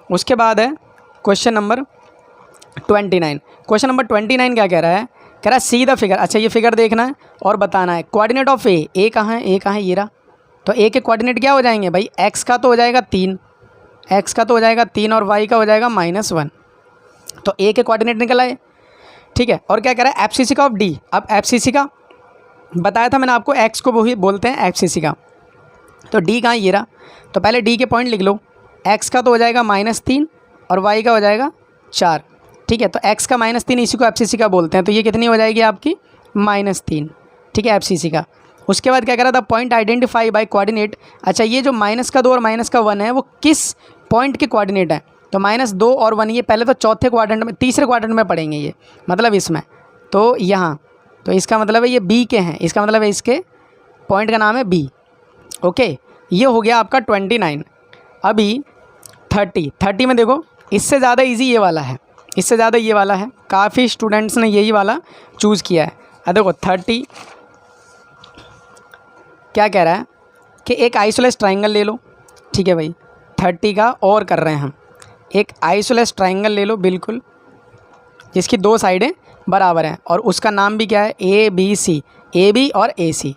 उसके बाद है क्वेश्चन नंबर 29। क्वेश्चन नंबर 29 क्या कह रहा है, कह रहा है सी द फिगर। अच्छा, ये फिगर देखना है और बताना है कोऑर्डिनेट ऑफ ए कहाँ है, ए कहाँ है, ये रहा। तो ए के कोऑर्डिनेट क्या हो जाएंगे भाई, एक्स का तो हो जाएगा 3, एक्स का तो हो जाएगा 3 और वाई का हो जाएगा -1, तो ए के कोऑर्डिनेट निकल आए। ठीक है, और क्या कह रहा है एफसीसी का ऑफ डी। अब एफसीसी का बताया था मैंने आपको, एक्स को वही बोलते हैं एफसीसी का, तो डी कहाँ, ये रहा। तो पहले डी के पॉइंट लिख लो, एक्स का तो हो जाएगा -3 और वाई का हो जाएगा 4। ठीक है, तो x का -3 इसी को एफसीसी का बोलते हैं, तो ये कितनी हो जाएगी आपकी -3। ठीक है, एफसीसी का। उसके बाद क्या कह रहा था, पॉइंट आइडेंटिफाई बाय कोऑर्डिनेट। अच्छा, ये जो -2 और -1 है वो किस पॉइंट के कोऑर्डिनेट है, तो -2 और 1 ये पहले तो चौथे क्वाड्रेंट में, तीसरे क्वाड्रेंट में पड़ेंगे, ये मतलब इसमें, तो यहाँ, तो इसका मतलब है ये बी के हैं, इसका मतलब है इसके पॉइंट का नाम है बी। ओके, ये हो गया आपका 29। अभी 30 में देखो, इससे ज़्यादा ईजी ये वाला है, इससे ज़्यादा ये वाला है, काफ़ी स्टूडेंट्स ने यही वाला चूज़ किया है। अब देखो 30 क्या कह रहा है कि एक आइसोलेस ट्राइंगल ले लो। ठीक है भाई, 30 का और कर रहे हैं हम, एक आइसोलेस ट्राइंगल ले लो बिल्कुल, जिसकी 2 साइडें बराबर हैं, और उसका नाम भी क्या है ABC, AB और AC।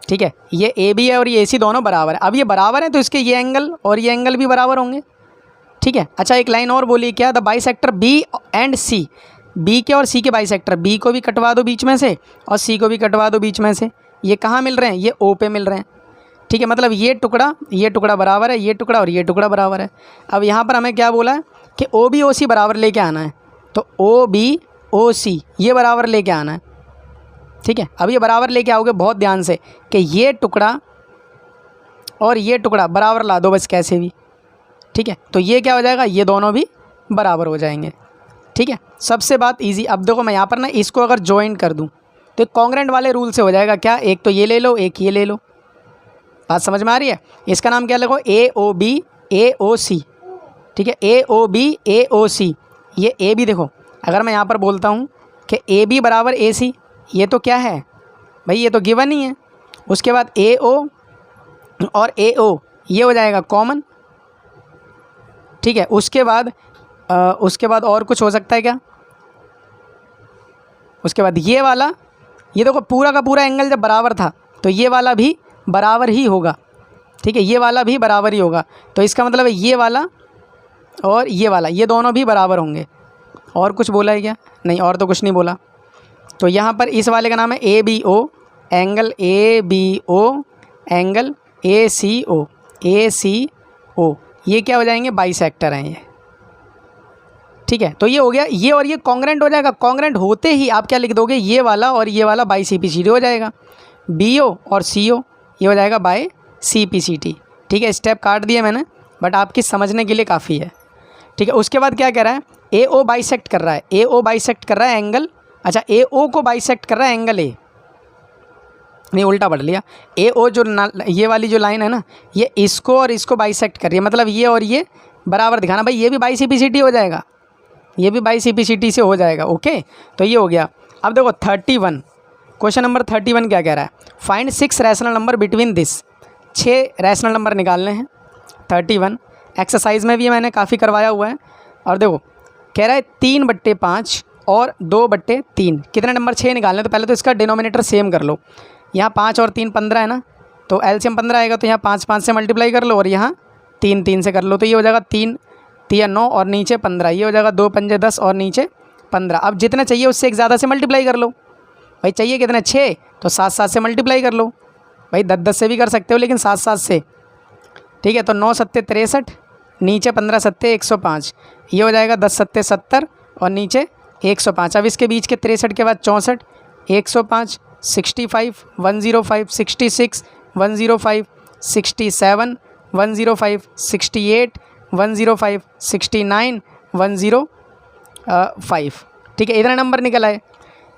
ठीक है, ये AB है और ये AC दोनों बराबर है। अब ये बराबर है तो इसके ये एंगल और ये एंगल भी बराबर होंगे। ठीक है, अच्छा एक लाइन और बोली, क्या the bisector B and C, B के और सी के बाइसेक्टर, बी को भी कटवा दो बीच में से और सी को भी कटवा दो बीच में से। ये कहाँ मिल रहे हैं, ये ओ पे मिल रहे हैं। ठीक है, मतलब ये टुकड़ा बराबर है, ये टुकड़ा और ये टुकड़ा बराबर है। अब यहाँ पर हमें क्या बोला है कि ओ बी ओ सी बराबर लेके आना है, तो ओ बी ओ सी ये बराबर लेके आना है। ठीक है, अब ये बराबर लेके आओगे बहुत ध्यान से कि ये टुकड़ा और ये टुकड़ा बराबर ला दो बस कैसे भी। ठीक है, तो ये क्या हो जाएगा, ये दोनों भी बराबर हो जाएंगे। ठीक है, सबसे बात इजी। अब देखो मैं यहाँ पर ना इसको अगर ज्वाइन कर दूँ तो कॉन्ग्रेंट वाले रूल से हो जाएगा क्या, एक तो ये ले लो, एक ये ले लो। बात समझ में आ रही है। इसका नाम क्या लगो, AOB AOC। ठीक है, AOB AOC, ये ए बी देखो, अगर मैं यहाँ पर बोलता हूँ कि AB बराबर AC, ये तो क्या है भाई, ये तो गिवन ही है। उसके बाद AO और AO ये हो जाएगा कॉमन। ठीक है, उसके बाद और कुछ हो सकता है क्या, उसके बाद ये वाला, ये देखो पूरा का पूरा एंगल जब बराबर था तो ये वाला भी बराबर ही होगा। ठीक है, ये वाला भी बराबर ही होगा, तो इसका मतलब है ये वाला और ये वाला ये दोनों भी बराबर होंगे। और कुछ बोला है क्या, नहीं और तो कुछ नहीं बोला। तो यहाँ पर इस वाले का नाम है ABO, angle ABO, angle ACO, ACO, ये क्या हो जाएंगे, बाइसेक्टर हैं ये। ठीक है, तो ये हो गया, ये और ये कॉन्ग्रेंट हो जाएगा। कॉन्ग्रेंट होते ही आप क्या लिख दोगे, ये वाला और ये वाला बाई CPCD हो जाएगा। BO और CO ये हो जाएगा बाय CPCT। ठीक है, स्टेप काट दिए मैंने, बट आपकी समझने के लिए काफ़ी है। ठीक है, उसके बाद क्या कह रहा है, AO बाइसेक्ट कर रहा है, AO बाइसेक्ट कर रहा है एंगल, अच्छा AO को बाइसेक्ट कर रहा है एंगल A, नहीं उल्टा पढ़ लिया। AO जो ये वाली जो लाइन है ना, ये इसको और इसको बाइसेक्ट कर रही है, मतलब ये और ये बराबर दिखाना। भाई ये भी बाई CPCT हो जाएगा, ये भी बाई CPCT से हो जाएगा। ओके, तो ये हो गया। अब देखो 31, क्वेश्चन नंबर 31 क्या कह रहा है, find 6 rational number between this, 6 rational number निकालने हैं। 31 एक्सरसाइज में भी मैंने काफ़ी करवाया हुआ है। और देखो कह रहा है 3/5 और 2/3, कितने नंबर 6 निकालने, तो पहले तो इसका डिनोमिनेटर सेम कर लो। यहाँ 5 और 3 15 है ना, तो एलसीएम 15 आएगा, तो यहाँ 5 से मल्टीप्लाई कर लो और यहाँ 3 से कर लो, तो ये हो जाएगा 3 3 9 और नीचे 15, ये हो जाएगा 2 5 10 और नीचे 15। अब जितना चाहिए उससे एक ज़्यादा से मल्टीप्लाई कर लो। भाई चाहिए कितने 6, तो 7 से मल्टीप्लाई कर लो। भाई 10 से भी कर सकते हो लेकिन 7 से। ठीक है, तो 9 7 63, नीचे 15 सत्ते 105, ये हो जाएगा 10 सत्ते 70 और नीचे 105। अब इसके बीच के 63 के बाद 64, 105, 65, 105, 66, 105, 67, 105, 68, 105, 69, 105। ठीक है, इतना नंबर निकला है।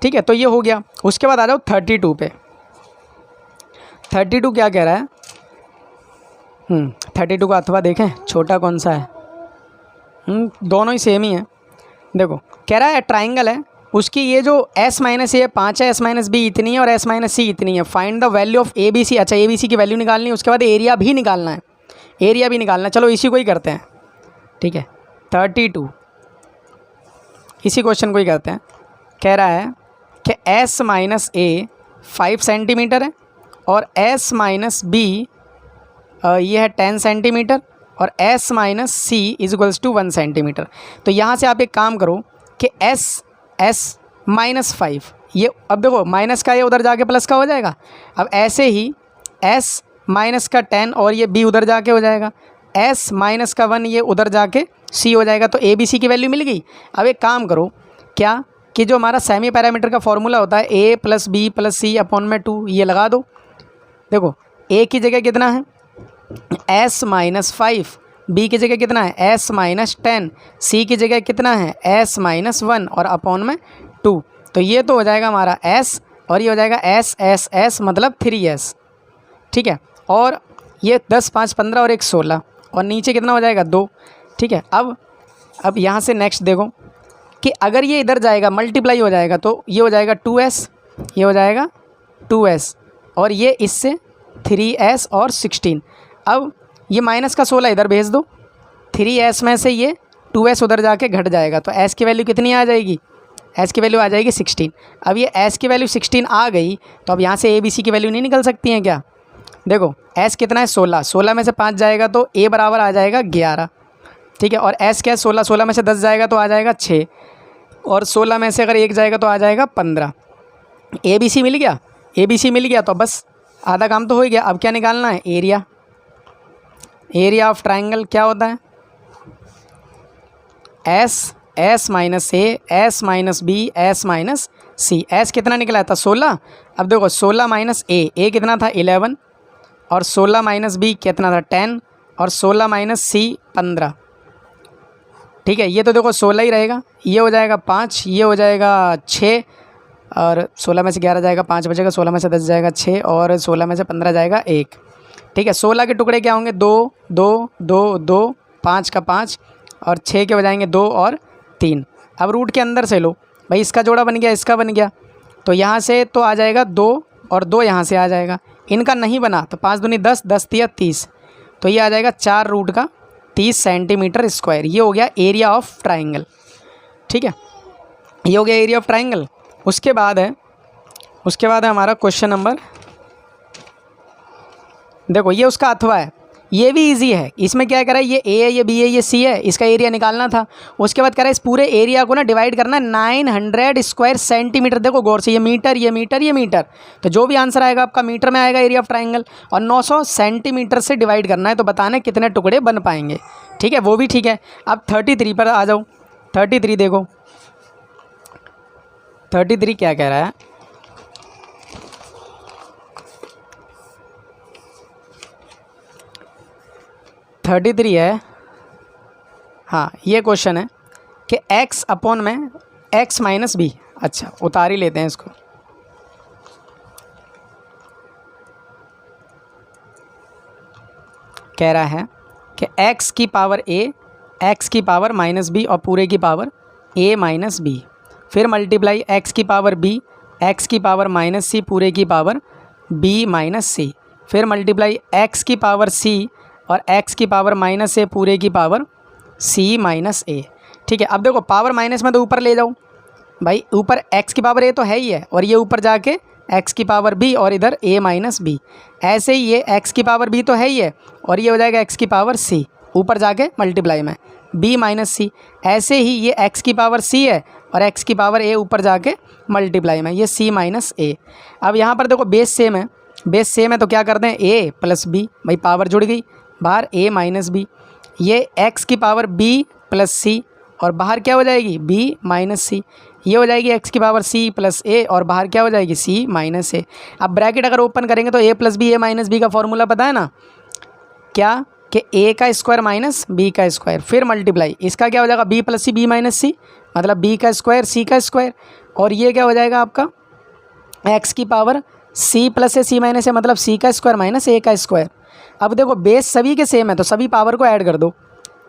ठीक है, तो ये हो गया। उसके बाद आ जाओ 32 पे। 32 क्या कह रहा है? 32 का अथवा देखें, छोटा कौन सा है? दोनों ही सेम ही है। देखो कह रहा है ट्राइंगल है, उसकी ये जो s माइनस ए 5 है, s माइनस बी इतनी है और s माइनस सी इतनी है। Find the value of A B C. अच्छा, ए बी सी की वैल्यू निकालनी है, उसके बाद एरिया भी निकालना है, एरिया भी निकालना है। चलो इसी को ही करते हैं। ठीक है, 32 इसी क्वेश्चन को ही करते हैं। कह रहा है कि s माइनस ए 5 सेंटीमीटर है और s माइनस बी ये है 10 सेंटीमीटर और s minus C is equals to 1 centimetre. तो यहाँ से आप एक काम करो कि s माइनस 5, ये अब देखो माइनस का ये उधर जाके प्लस का हो जाएगा। अब ऐसे ही s माइनस का 10 और ये b उधर जाके हो जाएगा, s माइनस का 1 ये उधर जाके c हो जाएगा। तो a b c की वैल्यू मिल गई। अब एक काम करो क्या कि जो हमारा सेमी पैरामीटर का फॉर्मूला होता है a plus B plus C upon में 2, ये लगा दो। देखो a की जगह कितना है s माइनस 5, b की जगह कितना है s माइनस 10, c की जगह कितना है s माइनस 1 और अपॉन में 2। तो ये तो हो जाएगा हमारा s और ये हो जाएगा s s s मतलब 3s। ठीक है, और ये 10 5 15 और 1 16 और नीचे कितना हो जाएगा 2। ठीक है, अब यहाँ से नेक्स्ट देखो कि अगर ये इधर जाएगा मल्टीप्लाई हो जाएगा तो ये हो जाएगा 2s, ये हो जाएगा 2s और ये इससे 3s और 16। अब ये माइनस का 16 इधर भेज दो, 3s में से ये 2s उधर जाके घट जाएगा। तो s की वैल्यू कितनी आ जाएगी? s की वैल्यू आ जाएगी 16। अब ये s की वैल्यू 16 आ गई तो अब यहाँ से a b c की वैल्यू नहीं निकल सकती हैं क्या? देखो s कितना है 16, 16 में से 5 जाएगा तो a बराबर आ जाएगा 11। ठीक है, और s क्या है 16, 16 में से 10 जाएगा तो आ जाएगा 6 और 16 में से अगर 1 जाएगा तो आ जाएगा 15। a b c मिल गया, a b c मिल गया तो बस आधा काम तो हो ही गया। अब क्या निकालना है? एरिया। एरिया ऑफ ट्राइंगल क्या होता है? s minus A s minus B s minus C. s कितना निकला था 16। अब देखो 16 माइनस a कितना था 11 और 16 माइनस बी कितना था 10 और 16 माइनस सी 15। ठीक है, ये तो देखो 16 ही रहेगा, ये हो जाएगा 5, ये हो जाएगा 6 और 16 में से 11 जाएगा 5 बचेगा, 16 में से 10 जाएगा 6 और 16 में से 15 जाएगा 1। ठीक है, 16 के टुकड़े क्या होंगे 2 2 2 2, 5 का 5 और 6 के हो जाएंगे 2 और 3। अब रूट के अंदर से लो भाई, इसका जोड़ा बन गया, इसका बन गया, तो यहाँ से तो आ जाएगा 2 और 2 यहाँ से आ जाएगा। इनका नहीं बना तो 5 दूनी 10, 10 तिया 30, तो ये आ जाएगा 4 रूट का 30 सेंटीमीटर स्क्वायर। ये हो गया एरिया ऑफ ट्राइंगल। ठीक है, ये हो गया एरिया ऑफ ट्राइंगल। उसके बाद है हमारा क्वेश्चन नंबर, देखो ये उसका अथवा है, ये भी इजी है। इसमें क्या करा है, ये ए है, ये बी है, ये सी है, इसका एरिया निकालना था। उसके बाद कह रहा है इस पूरे एरिया को ना डिवाइड करना है 900 स्क्वायर सेंटीमीटर। देखो गौर से, ये मीटर, ये मीटर, ये मीटर, तो जो भी आंसर आएगा आपका मीटर में आएगा एरिया ऑफ ट्राइंगल। और 900 सेंटीमीटर से डिवाइड करना है, तो बताना है कितने टुकड़े बन पाएंगे। ठीक है, वो भी ठीक है। अब 33 पर आ जाओ। 33 देखो, 33 क्या कह रहा है, थर्टी थ्री है, हाँ ये क्वेश्चन है कि x अपॉन में x माइनस बी। अच्छा उतार ही लेते हैं इसको। कह रहा है कि x की पावर a, x की पावर माइनस बी और पूरे की पावर a माइनस बी, फिर मल्टीप्लाई x की पावर b, x की पावर माइनस सी पूरे की पावर b माइनस सी, फिर मल्टीप्लाई x की पावर c और x की पावर माइनस ए पूरे की पावर c माइनस ए। ठीक है, अब देखो पावर माइनस में तो ऊपर ले जाओ भाई, ऊपर x की पावर a तो है ही है और ये ऊपर जाके x की पावर b और इधर a माइनस बी। ऐसे ही ये x की पावर b तो है ही है और ये हो जाएगा x की पावर c, ऊपर जाके मल्टीप्लाई में b माइनस सी। ऐसे ही ये x की पावर c है और x की पावर a ऊपर जाके मल्टीप्लाई में, ये c माइनस a। अब यहाँ पर देखो बेस सेम है, बेस सेम है तो क्या करते हैं a प्लस b, भाई पावर जुड़ गई, बाहर a माइनस बी, ये x की पावर b प्लस सी और बाहर क्या हो जाएगी b माइनस सी। ये हो जाएगी x की पावर c प्लस a और बाहर क्या हो जाएगी c माइनस a। अब ब्रैकेट अगर ओपन करेंगे तो a plus B a minus B का फॉर्मूला पता है ना, क्या कि a का स्क्वायर माइनस b का स्क्वायर, फिर मल्टीप्लाई इसका क्या हो जाएगा b plus C b minus C, मतलब b का स्क्वायर c का स्क्वायर, और ये क्या हो जाएगा आपका x की पावर c प्लस ए सी माइनस ए, मतलब c का स्क्वायर माइनस a का स्क्वायर। अब देखो बेस सभी के सेम है तो सभी पावर को ऐड कर दो,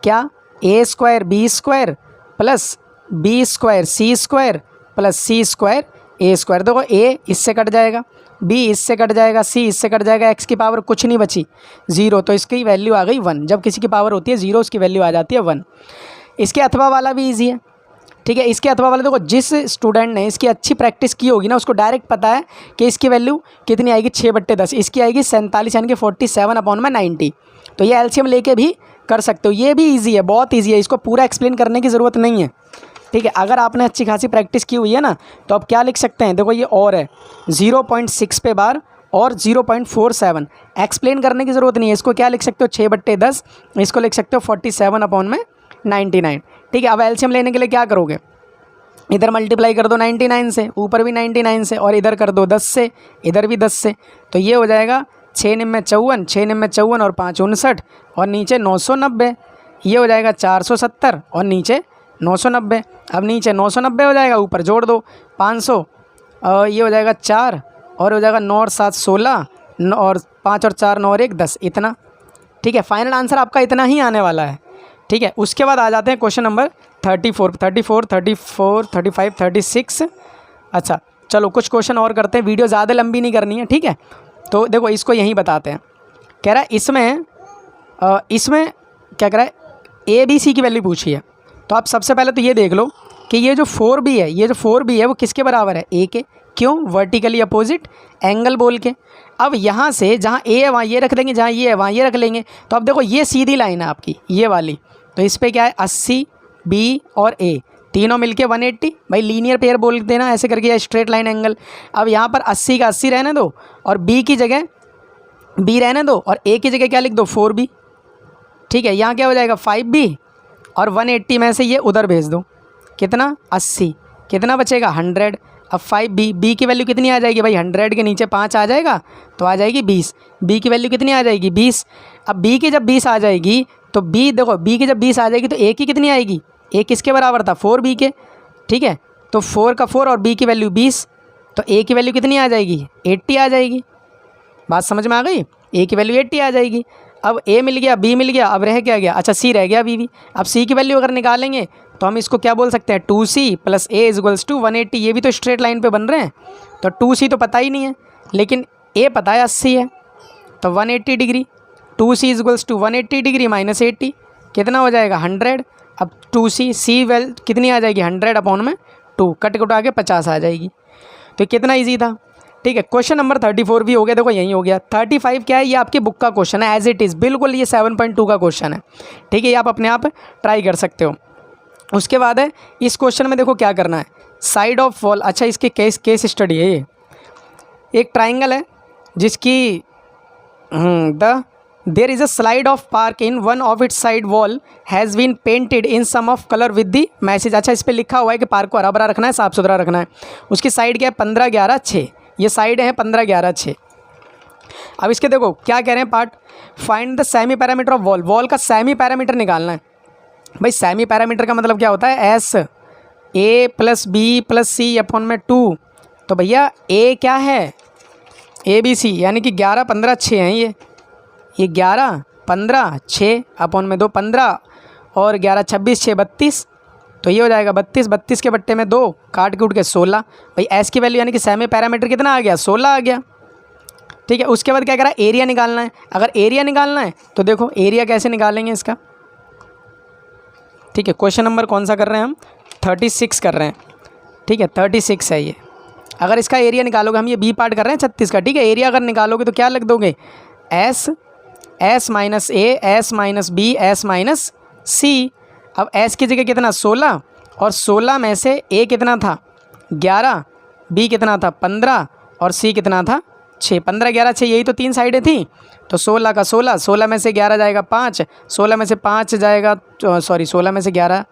क्या a square b square plus b square c square plus c square a square. देखो a इससे कट जाएगा, b इससे कट जाएगा, c इससे कट जाएगा, x की पावर कुछ नहीं बची 0, तो इसकी वैल्यू आ गई 1। जब किसी की पावर होती है 0 उसकी वैल्यू आ जाती है 1। इसके अथवा वाला भी ईजी है, ठीक है। इसके अथवा वाला देखो जिस स्टूडेंट ने इसकी अच्छी प्रैक्टिस की होगी ना उसको डायरेक्ट पता है कि इसकी वैल्यू कितनी आएगी 6/10, इसकी आएगी 47 यानी कि 47/90। तो ये एलसीएम लेके भी कर सकते हो, ये भी ईजी है, बहुत ईजी है, इसको पूरा एक्सप्लेन करने की ज़रूरत नहीं है, ठीक है। अगर आपने अच्छी खासी प्रैक्टिस की हुई है ना तो आप क्या लिख सकते हैं, देखो ये और है 0.6 पे बार और 0.47, एक्सप्लेन करने की ज़रूरत नहीं है, इसको क्या लिख सकते हो 6/10, इसको लिख सकते हो 47/99, ठीक है। अब एलसीएम लेने के लिए क्या करोगे, इधर मल्टीप्लाई कर दो 99 से, ऊपर भी 99 से, और इधर कर दो 10 से, इधर भी 10 से, तो ये हो जाएगा 6 निम्न 54, 6 निम्न 54 और 5 59 और नीचे 990, ये हो जाएगा 470 और नीचे 990। अब नीचे 990 हो जाएगा, ऊपर जोड़ दो 500, ये हो जाएगा 4 और हो जाएगा 9 और 7 16 और 5 और 4 9 और 1 10, इतना, ठीक है। फाइनल आंसर आपका इतना ही आने वाला है, ठीक है। उसके बाद आ जाते हैं क्वेश्चन नंबर 34, 35, 36। अच्छा चलो कुछ क्वेश्चन और करते हैं, वीडियो ज़्यादा लंबी नहीं करनी है, ठीक है। तो देखो इसको यहीं बताते हैं, कह रहा है इसमें क्या कह रहा है ए बी सी की वैल्यू पूछी है। तो आप सबसे पहले तो ये देख लो कि ये जो 4b है वो किसके बराबर है, a के, क्यों, वर्टिकली अपोजिट एंगल बोल के। अब यहाँ से जहाँ a है वहाँ ये रख देंगे, जहाँ ये है वहाँ ये रख लेंगे। तो अब देखो ये सीधी लाइन है आपकी ये वाली, तो इस पर क्या है 80 b और a तीनों मिलके 180, भाई लीनियर पेयर बोल देना ऐसे करके, या स्ट्रेट लाइन एंगल। अब यहाँ पर 80 का 80 रहने दो और b की जगह b रहने दो और a की जगह क्या लिख दो 4b, ठीक है। यहाँ क्या हो जाएगा 5b और 180 में से ये उधर भेज दो, कितना 80, कितना बचेगा 100। अब 5b की वैल्यू कितनी आ जाएगी भाई, 100 के नीचे 5 आ जाएगा तो आ जाएगी 20, b की वैल्यू कितनी आ जाएगी 20। अब b की जब 20 आ जाएगी तो b देखो b की जब 20 आ जाएगी तो a की कितनी आएगी, a किसके बराबर था 4b के, ठीक है। तो 4 का 4 और b की वैल्यू 20, तो a की वैल्यू कितनी आ जाएगी 80 आ जाएगी। बात समझ में आ गई, a की वैल्यू 80 आ जाएगी। अब a मिल गया, b मिल गया, अब रह क्या गया, अच्छा c रह गया b भी। अब c की वैल्यू अगर निकालेंगे तो हम इसको क्या बोल सकते हैं 2c plus a equals to 180, ये भी तो स्ट्रेट लाइन पे बन रहे हैं। तो 2c तो पता ही नहीं है लेकिन a पता है 80 है, तो 180 degree, 2c equals to 180 degree minus 80 कितना हो जाएगा 100। अब 2c c वैल्यू कितनी आ जाएगी 100/2, कट कट आके 50 आ जाएगी। तो कितना ईजी था, ठीक है। क्वेश्चन नंबर 34 भी हो गया, देखो यही हो गया। 35 क्या है, ये आपकी बुक का क्वेश्चन है एज इट इज़, बिल्कुल ये 7.2 का क्वेश्चन है, ठीक है। ये आप अपने आप ट्राई कर सकते हो। उसके बाद है इस क्वेश्चन में देखो क्या करना है, साइड ऑफ वॉल, अच्छा इसके केस स्टडी है ये। एक ट्राइंगल है जिसकी there is a slide of park in one of its side wall has been painted in some of colour with the message. अच्छा इस पर लिखा हुआ है कि पार्क को हरा भरा रखना है, साफ़ सुथरा रखना है। उसकी साइड क्या है 15 11 6, ये साइड है 15 11 6। अब इसके देखो क्या कह रहे हैं part, find the semi parameter of wall, wall का सेमी पैरामीटर निकालना है। भाई सेमी पैरामीटर का मतलब क्या होता है, S A plus B plus C upon में 2। तो भैया ए क्या है ए बी सी, यानी कि 11 15 6 हैं ये 11 15 6 अपॉन में 2 15 और 11 26 6 32, तो ये हो जाएगा 32, 32 के बट्टे में 2 काट कूट के 16। भाई एस की वैल्यू यानी कि सेमी पैरामीटर कितना आ गया 16 आ गया, ठीक है। उसके बाद क्या करा, एरिया निकालना है। अगर एरिया निकालना है तो देखो एरिया कैसे निकालेंगे इसका, ठीक है। क्वेश्चन नंबर कौन सा कर रहे हैं हम 36 कर रहे हैं, ठीक है 36 है ये। अगर इसका एरिया निकालोगे, हम ये बी पार्ट कर रहे हैं 36 का, ठीक है। एरिया अगर निकालोगे तो क्या लिख दोगे, S minus A S minus B S minus C. अब एस की जगह कितना 16 और 16 में से ए कितना था 11, बी कितना था 15 और सी कितना था 6, 15, 11, 6, यही तो 3 साइडें थी। तो 16 का 16, 16 में से 11 जाएगा 5, 16 में से 5 जाएगा, सॉरी 16 में से 11,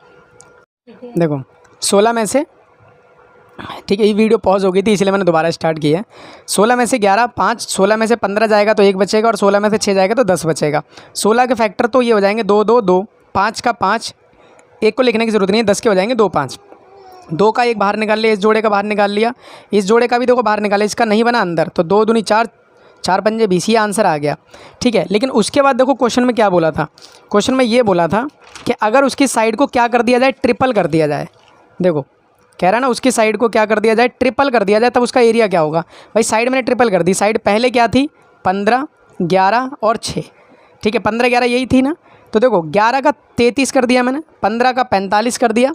देखो 16 में से, ठीक है ये वीडियो पॉज हो गई थी इसलिए मैंने दोबारा स्टार्ट किया है। 16 में से 11, 5, 16 में से 15 जाएगा तो 1 बचेगा, और 16 में से 6 जाएगा तो 10 बचेगा। 16 के फैक्टर तो ये हो जाएंगे 2, 2, 2, 5 का 5, एक को लिखने की ज़रूरत नहीं है, 10 के हो जाएंगे 2, 5, 2 का एक बाहर निकाल लिया, इस जोड़े का बाहर निकाल लिया, इस जोड़े का भी 2 को बाहर निकाला, इसका नहीं बना अंदर, तो 2 दूनी 4, 4 पंजे 20, ये आंसर आ गया। ठीक है, लेकिन उसके बाद देखो क्वेश्चन में क्या बोला था, क्वेश्चन में ये बोला था कि अगर उसकी साइड को क्या कर दिया जाए, ट्रिपल कर दिया जाए। देखो कह रहा है ना उसकी साइड को क्या कर दिया जाए, ट्रिपल कर दिया जाए, तब उसका एरिया क्या होगा। भाई साइड मैंने ट्रिपल कर दी, साइड पहले क्या थी 15, 11 और 6, ठीक है 15, 11 यही थी ना। तो देखो 11 का 33 कर दिया मैंने, 15 का 45 कर दिया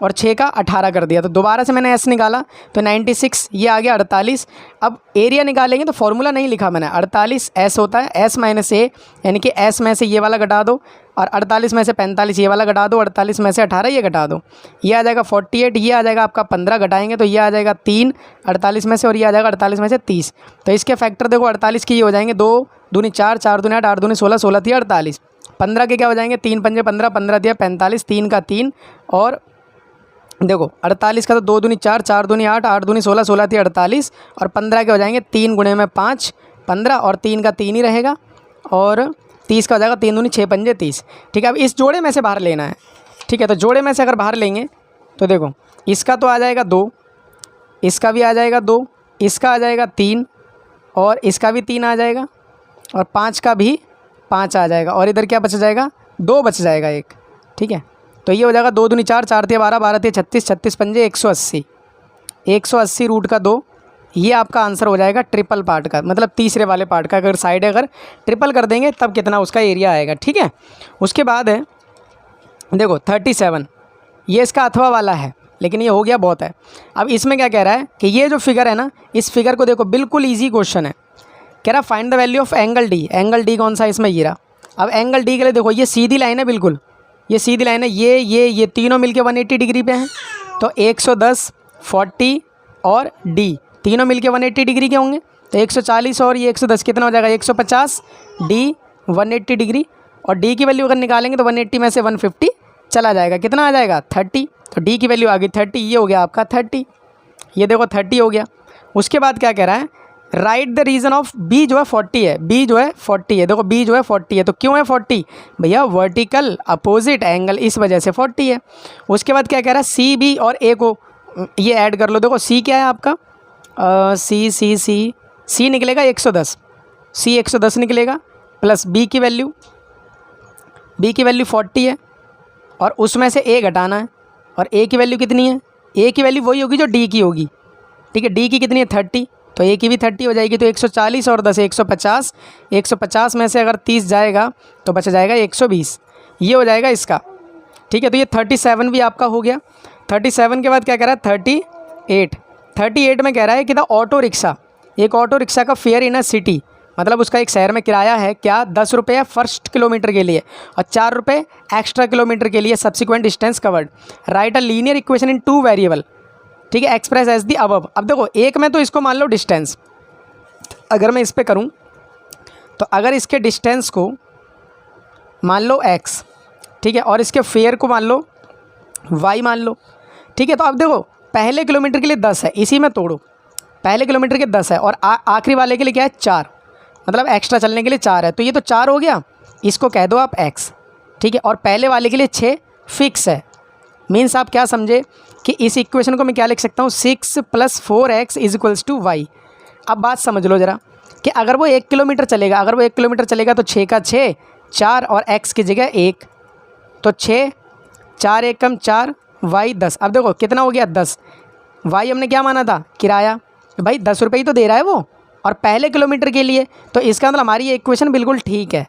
और 6 का 18 कर दिया। तो दोबारा से मैंने एस निकाला तो 96, ये आ गया 48। अब एरिया निकालेंगे तो फॉर्मूला नहीं लिखा मैंने, 48 एस होता है, एस माइनस ए, यानी कि एस में से ये वाला घटा दो और 48 में से 45 ये वाला घटा दो, 48 में से 18 ये घटा दो, ये आ जाएगा 48, ये आ जाएगा आपका 15 घटाएंगे तो ये आ जाएगा 3 48 में से, और ये आ जाएगा 48 में से 30। तो इसके फैक्टर देखो 48 के ये हो जाएंगे 2 दूनी 4, 4 दूनी 8, 8 दूनी 16, 16 थी 48, 15 के क्या हो जाएंगे 3 पंजे 15, 15 दिया 45, 3 का 3, और देखो 48 का तो 2 दूनी 4, 4 दूनी 8, 8 दूनी 16, 16 थी 48, और 15 के हो जाएंगे 3 गुणे में 5, 15, और 3 का 3 ही रहेगा, और 30 का हो जाएगा 3 दूनी 6 पंजे 30। ठीक है, अब इस जोड़े में से बाहर लेना है। ठीक है, तो जोड़े में से अगर बाहर लेंगे तो देखो इसका तो आ जाएगा 2, इसका भी आ जाएगा 2, इसका आ जाएगा 3, और इसका भी 3 आ जाएगा, और 5 का भी 5 आ जाएगा, और इधर क्या बच जाएगा 2 बच जाएगा एक। ठीक है, तो ये हो जाएगा 2 दूनी 4, 4 दिया 12, 12 दिया 36, 36 पंजे 180, 180 रूट का 2, ये आपका आंसर हो जाएगा ट्रिपल पार्ट का, मतलब तीसरे वाले पार्ट का। अगर साइड अगर ट्रिपल कर देंगे तब कितना उसका एरिया आएगा। ठीक है, उसके बाद है देखो 37, ये इसका अथवा वाला है लेकिन ये हो गया बहुत है। अब इसमें क्या कह रहा है कि ये जो फिगर है ना, इस फिगर को देखो बिल्कुल ईजी क्वेश्चन है, कह रहा find the value of angle D. Angle D कौन सा है इसमें, ये रहा। अब एंगल डी के लिए देखो ये सीधी लाइन है, बिल्कुल ये सीधी लाइन है, ये तीनों मिलके 180 डिग्री पे हैं, तो 110, 40 और डी तीनों मिलके 180 डिग्री के होंगे, तो 140 और ये 110 कितना हो जाएगा 150, डी 180 डिग्री, और डी की वैल्यू अगर निकालेंगे तो 180 में से 150 चला जाएगा, कितना आ जाएगा 30, तो डी की वैल्यू आ गई 30, ये हो गया आपका 30, ये देखो 30 हो गया। उसके बाद क्या कह रहा है, write the reason of B जो है 40 है, बी जो है 40 है, देखो बी जो है 40 है, तो क्यों है 40 भैया, वर्टिकल अपोजिट एंगल इस वजह से 40 है। उसके बाद क्या कह रहा है, सी बी और ए को ये ऐड कर लो, देखो सी क्या है आपका सी निकलेगा 110, सी 110 निकलेगा, प्लस बी की वैल्यू 40 है, और उसमें से ए घटाना है, और ए की वैल्यू कितनी है, ए की वैल्यू वही होगी जो डी की होगी। ठीक है, डी की कितनी है 30, तो ए की भी 30 हो जाएगी, तो 140 और 10 150, 150 में से अगर 30 जाएगा तो बच जाएगा 120, ये हो जाएगा इसका। ठीक है, तो ये 37 भी आपका हो गया। 37 के बाद क्या कह रहा है 38 में कह रहा है कि द ऑटो रिक्शा, एक ऑटो रिक्शा का फेयर इन अ सिटी, मतलब उसका एक शहर में किराया है क्या 10 रुपये फर्स्ट किलोमीटर के लिए और 4 रुपये एक्स्ट्रा किलोमीटर के लिए subsequent distance covered. Right a linear equation in 2 variable. ठीक है, एक्सप्रेस एज दी अबव। अब देखो एक में तो इसको मान लो डिस्टेंस, अगर मैं इस पर करूँ तो अगर इसके डिस्टेंस को मान लो x, ठीक है, और इसके फेयर को मान लो y मान लो। ठीक है, तो अब देखो पहले किलोमीटर के लिए 10 है, इसी में तोड़ो, पहले किलोमीटर के 10 है और आखिरी वाले के लिए क्या है 4, मतलब एक्स्ट्रा चलने के लिए 4 है, तो ये तो 4 हो गया, इसको कह दो आप x। ठीक है, और पहले वाले के लिए 6 फिक्स है। मीन्स आप क्या समझे कि इस इक्वेशन को मैं क्या लिख सकता हूँ 6 + 4x = y। अब बात समझ लो ज़रा कि अगर वो 1 किलोमीटर चलेगा, तो 6 का 6 4 और x की जगह 1, तो 6 4 1 कम 4 y 10। अब देखो कितना हो गया 10, y हमने क्या माना था किराया, भाई 10 रुपये ही तो दे रहा है वो, और पहले किलोमीटर के लिए, तो इसका मतलब हमारी ये इक्वेशन बिल्कुल ठीक है।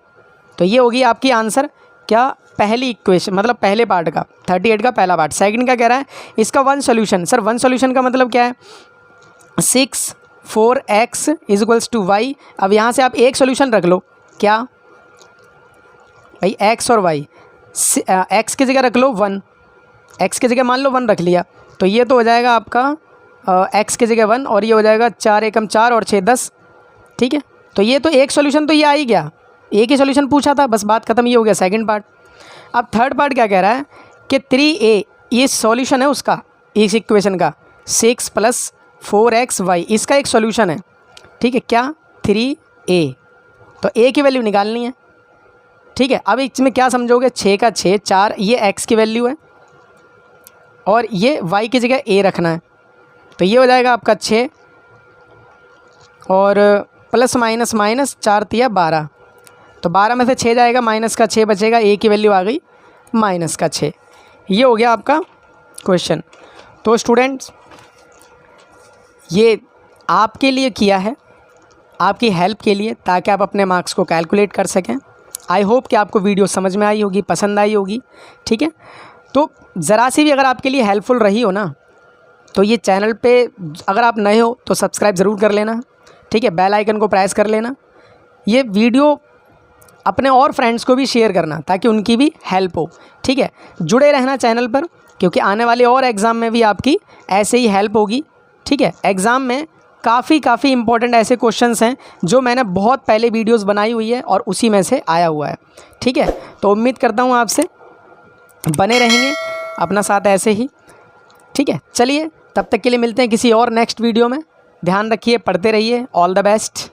तो ये होगी आपकी आंसर क्या, पहली इक्वेशन, मतलब पहले पार्ट का 38 का पहला पार्ट। सेकंड का कह रहा है इसका one solution. Sir one solution का मतलब क्या है, 6 4x = y। अब यहाँ से आप एक सॉल्यूशन रख लो, क्या भाई x और y, x की जगह रख लो 1, x की जगह मान लो 1 रख लिया, तो ये तो हो जाएगा आपका x की जगह 1, और ये हो जाएगा 4 1 कम 4 और 6 10, ठीक है, तो ये तो एक सॉल्यूशन तो ये आ ही गया, एक ही सॉल्यूशन पूछा था, बस बात खत्म, ये हो गया सेकंड पार्ट। अब थर्ड पार्ट क्या कह रहा है कि 3a ये सॉल्यूशन है उसका, इस इक्वेशन का 6 + 4xy इसका एक सॉल्यूशन है, ठीक है, क्या 3a, तो a की वैल्यू निकालनी है, ठीक है। अब इसमें क्या समझोगे, 6 का 6 4, ये x की वैल्यू है और ये y की जगह a रखना है, तो ये हो जाएगा आपका 6 और प्लस माइनस माइनस 4 × 12, तो 12 में से 6 जाएगा, माइनस का 6 बचेगा, a की वैल्यू आ गई माइनस का 6। ये हो गया आपका क्वेश्चन। तो स्टूडेंट्स ये आपके लिए किया है, आपकी हेल्प के लिए, ताकि आप अपने मार्क्स को कैलकुलेट कर सकें। आई होप कि आपको वीडियो समझ में आई होगी, पसंद आई होगी, ठीक है। तो ज़रा सी भी अगर आपके लिए हेल्पफुल रही हो ना, तो ये चैनल पे अगर आप नए हो तो सब्सक्राइब ज़रूर कर लेना, ठीक है, बेल आइकन को प्रेस कर लेना, ये वीडियो अपने और फ्रेंड्स को भी शेयर करना ताकि उनकी भी हेल्प हो, ठीक है। जुड़े रहना चैनल पर, क्योंकि आने वाले और एग्ज़ाम में भी आपकी ऐसे ही हेल्प होगी, ठीक है। एग्ज़ाम में काफ़ी इंपॉर्टेंट ऐसे क्वेश्चंस हैं जो मैंने बहुत पहले वीडियोस बनाई हुई है और उसी में से आया हुआ है, ठीक है। तो उम्मीद करता हूँ आपसे बने रहेंगे अपना साथ ऐसे ही, ठीक है। चलिए तब तक के लिए मिलते हैं किसी और नेक्स्ट वीडियो में। ध्यान रखिए, पढ़ते रहिए, ऑल द बेस्ट।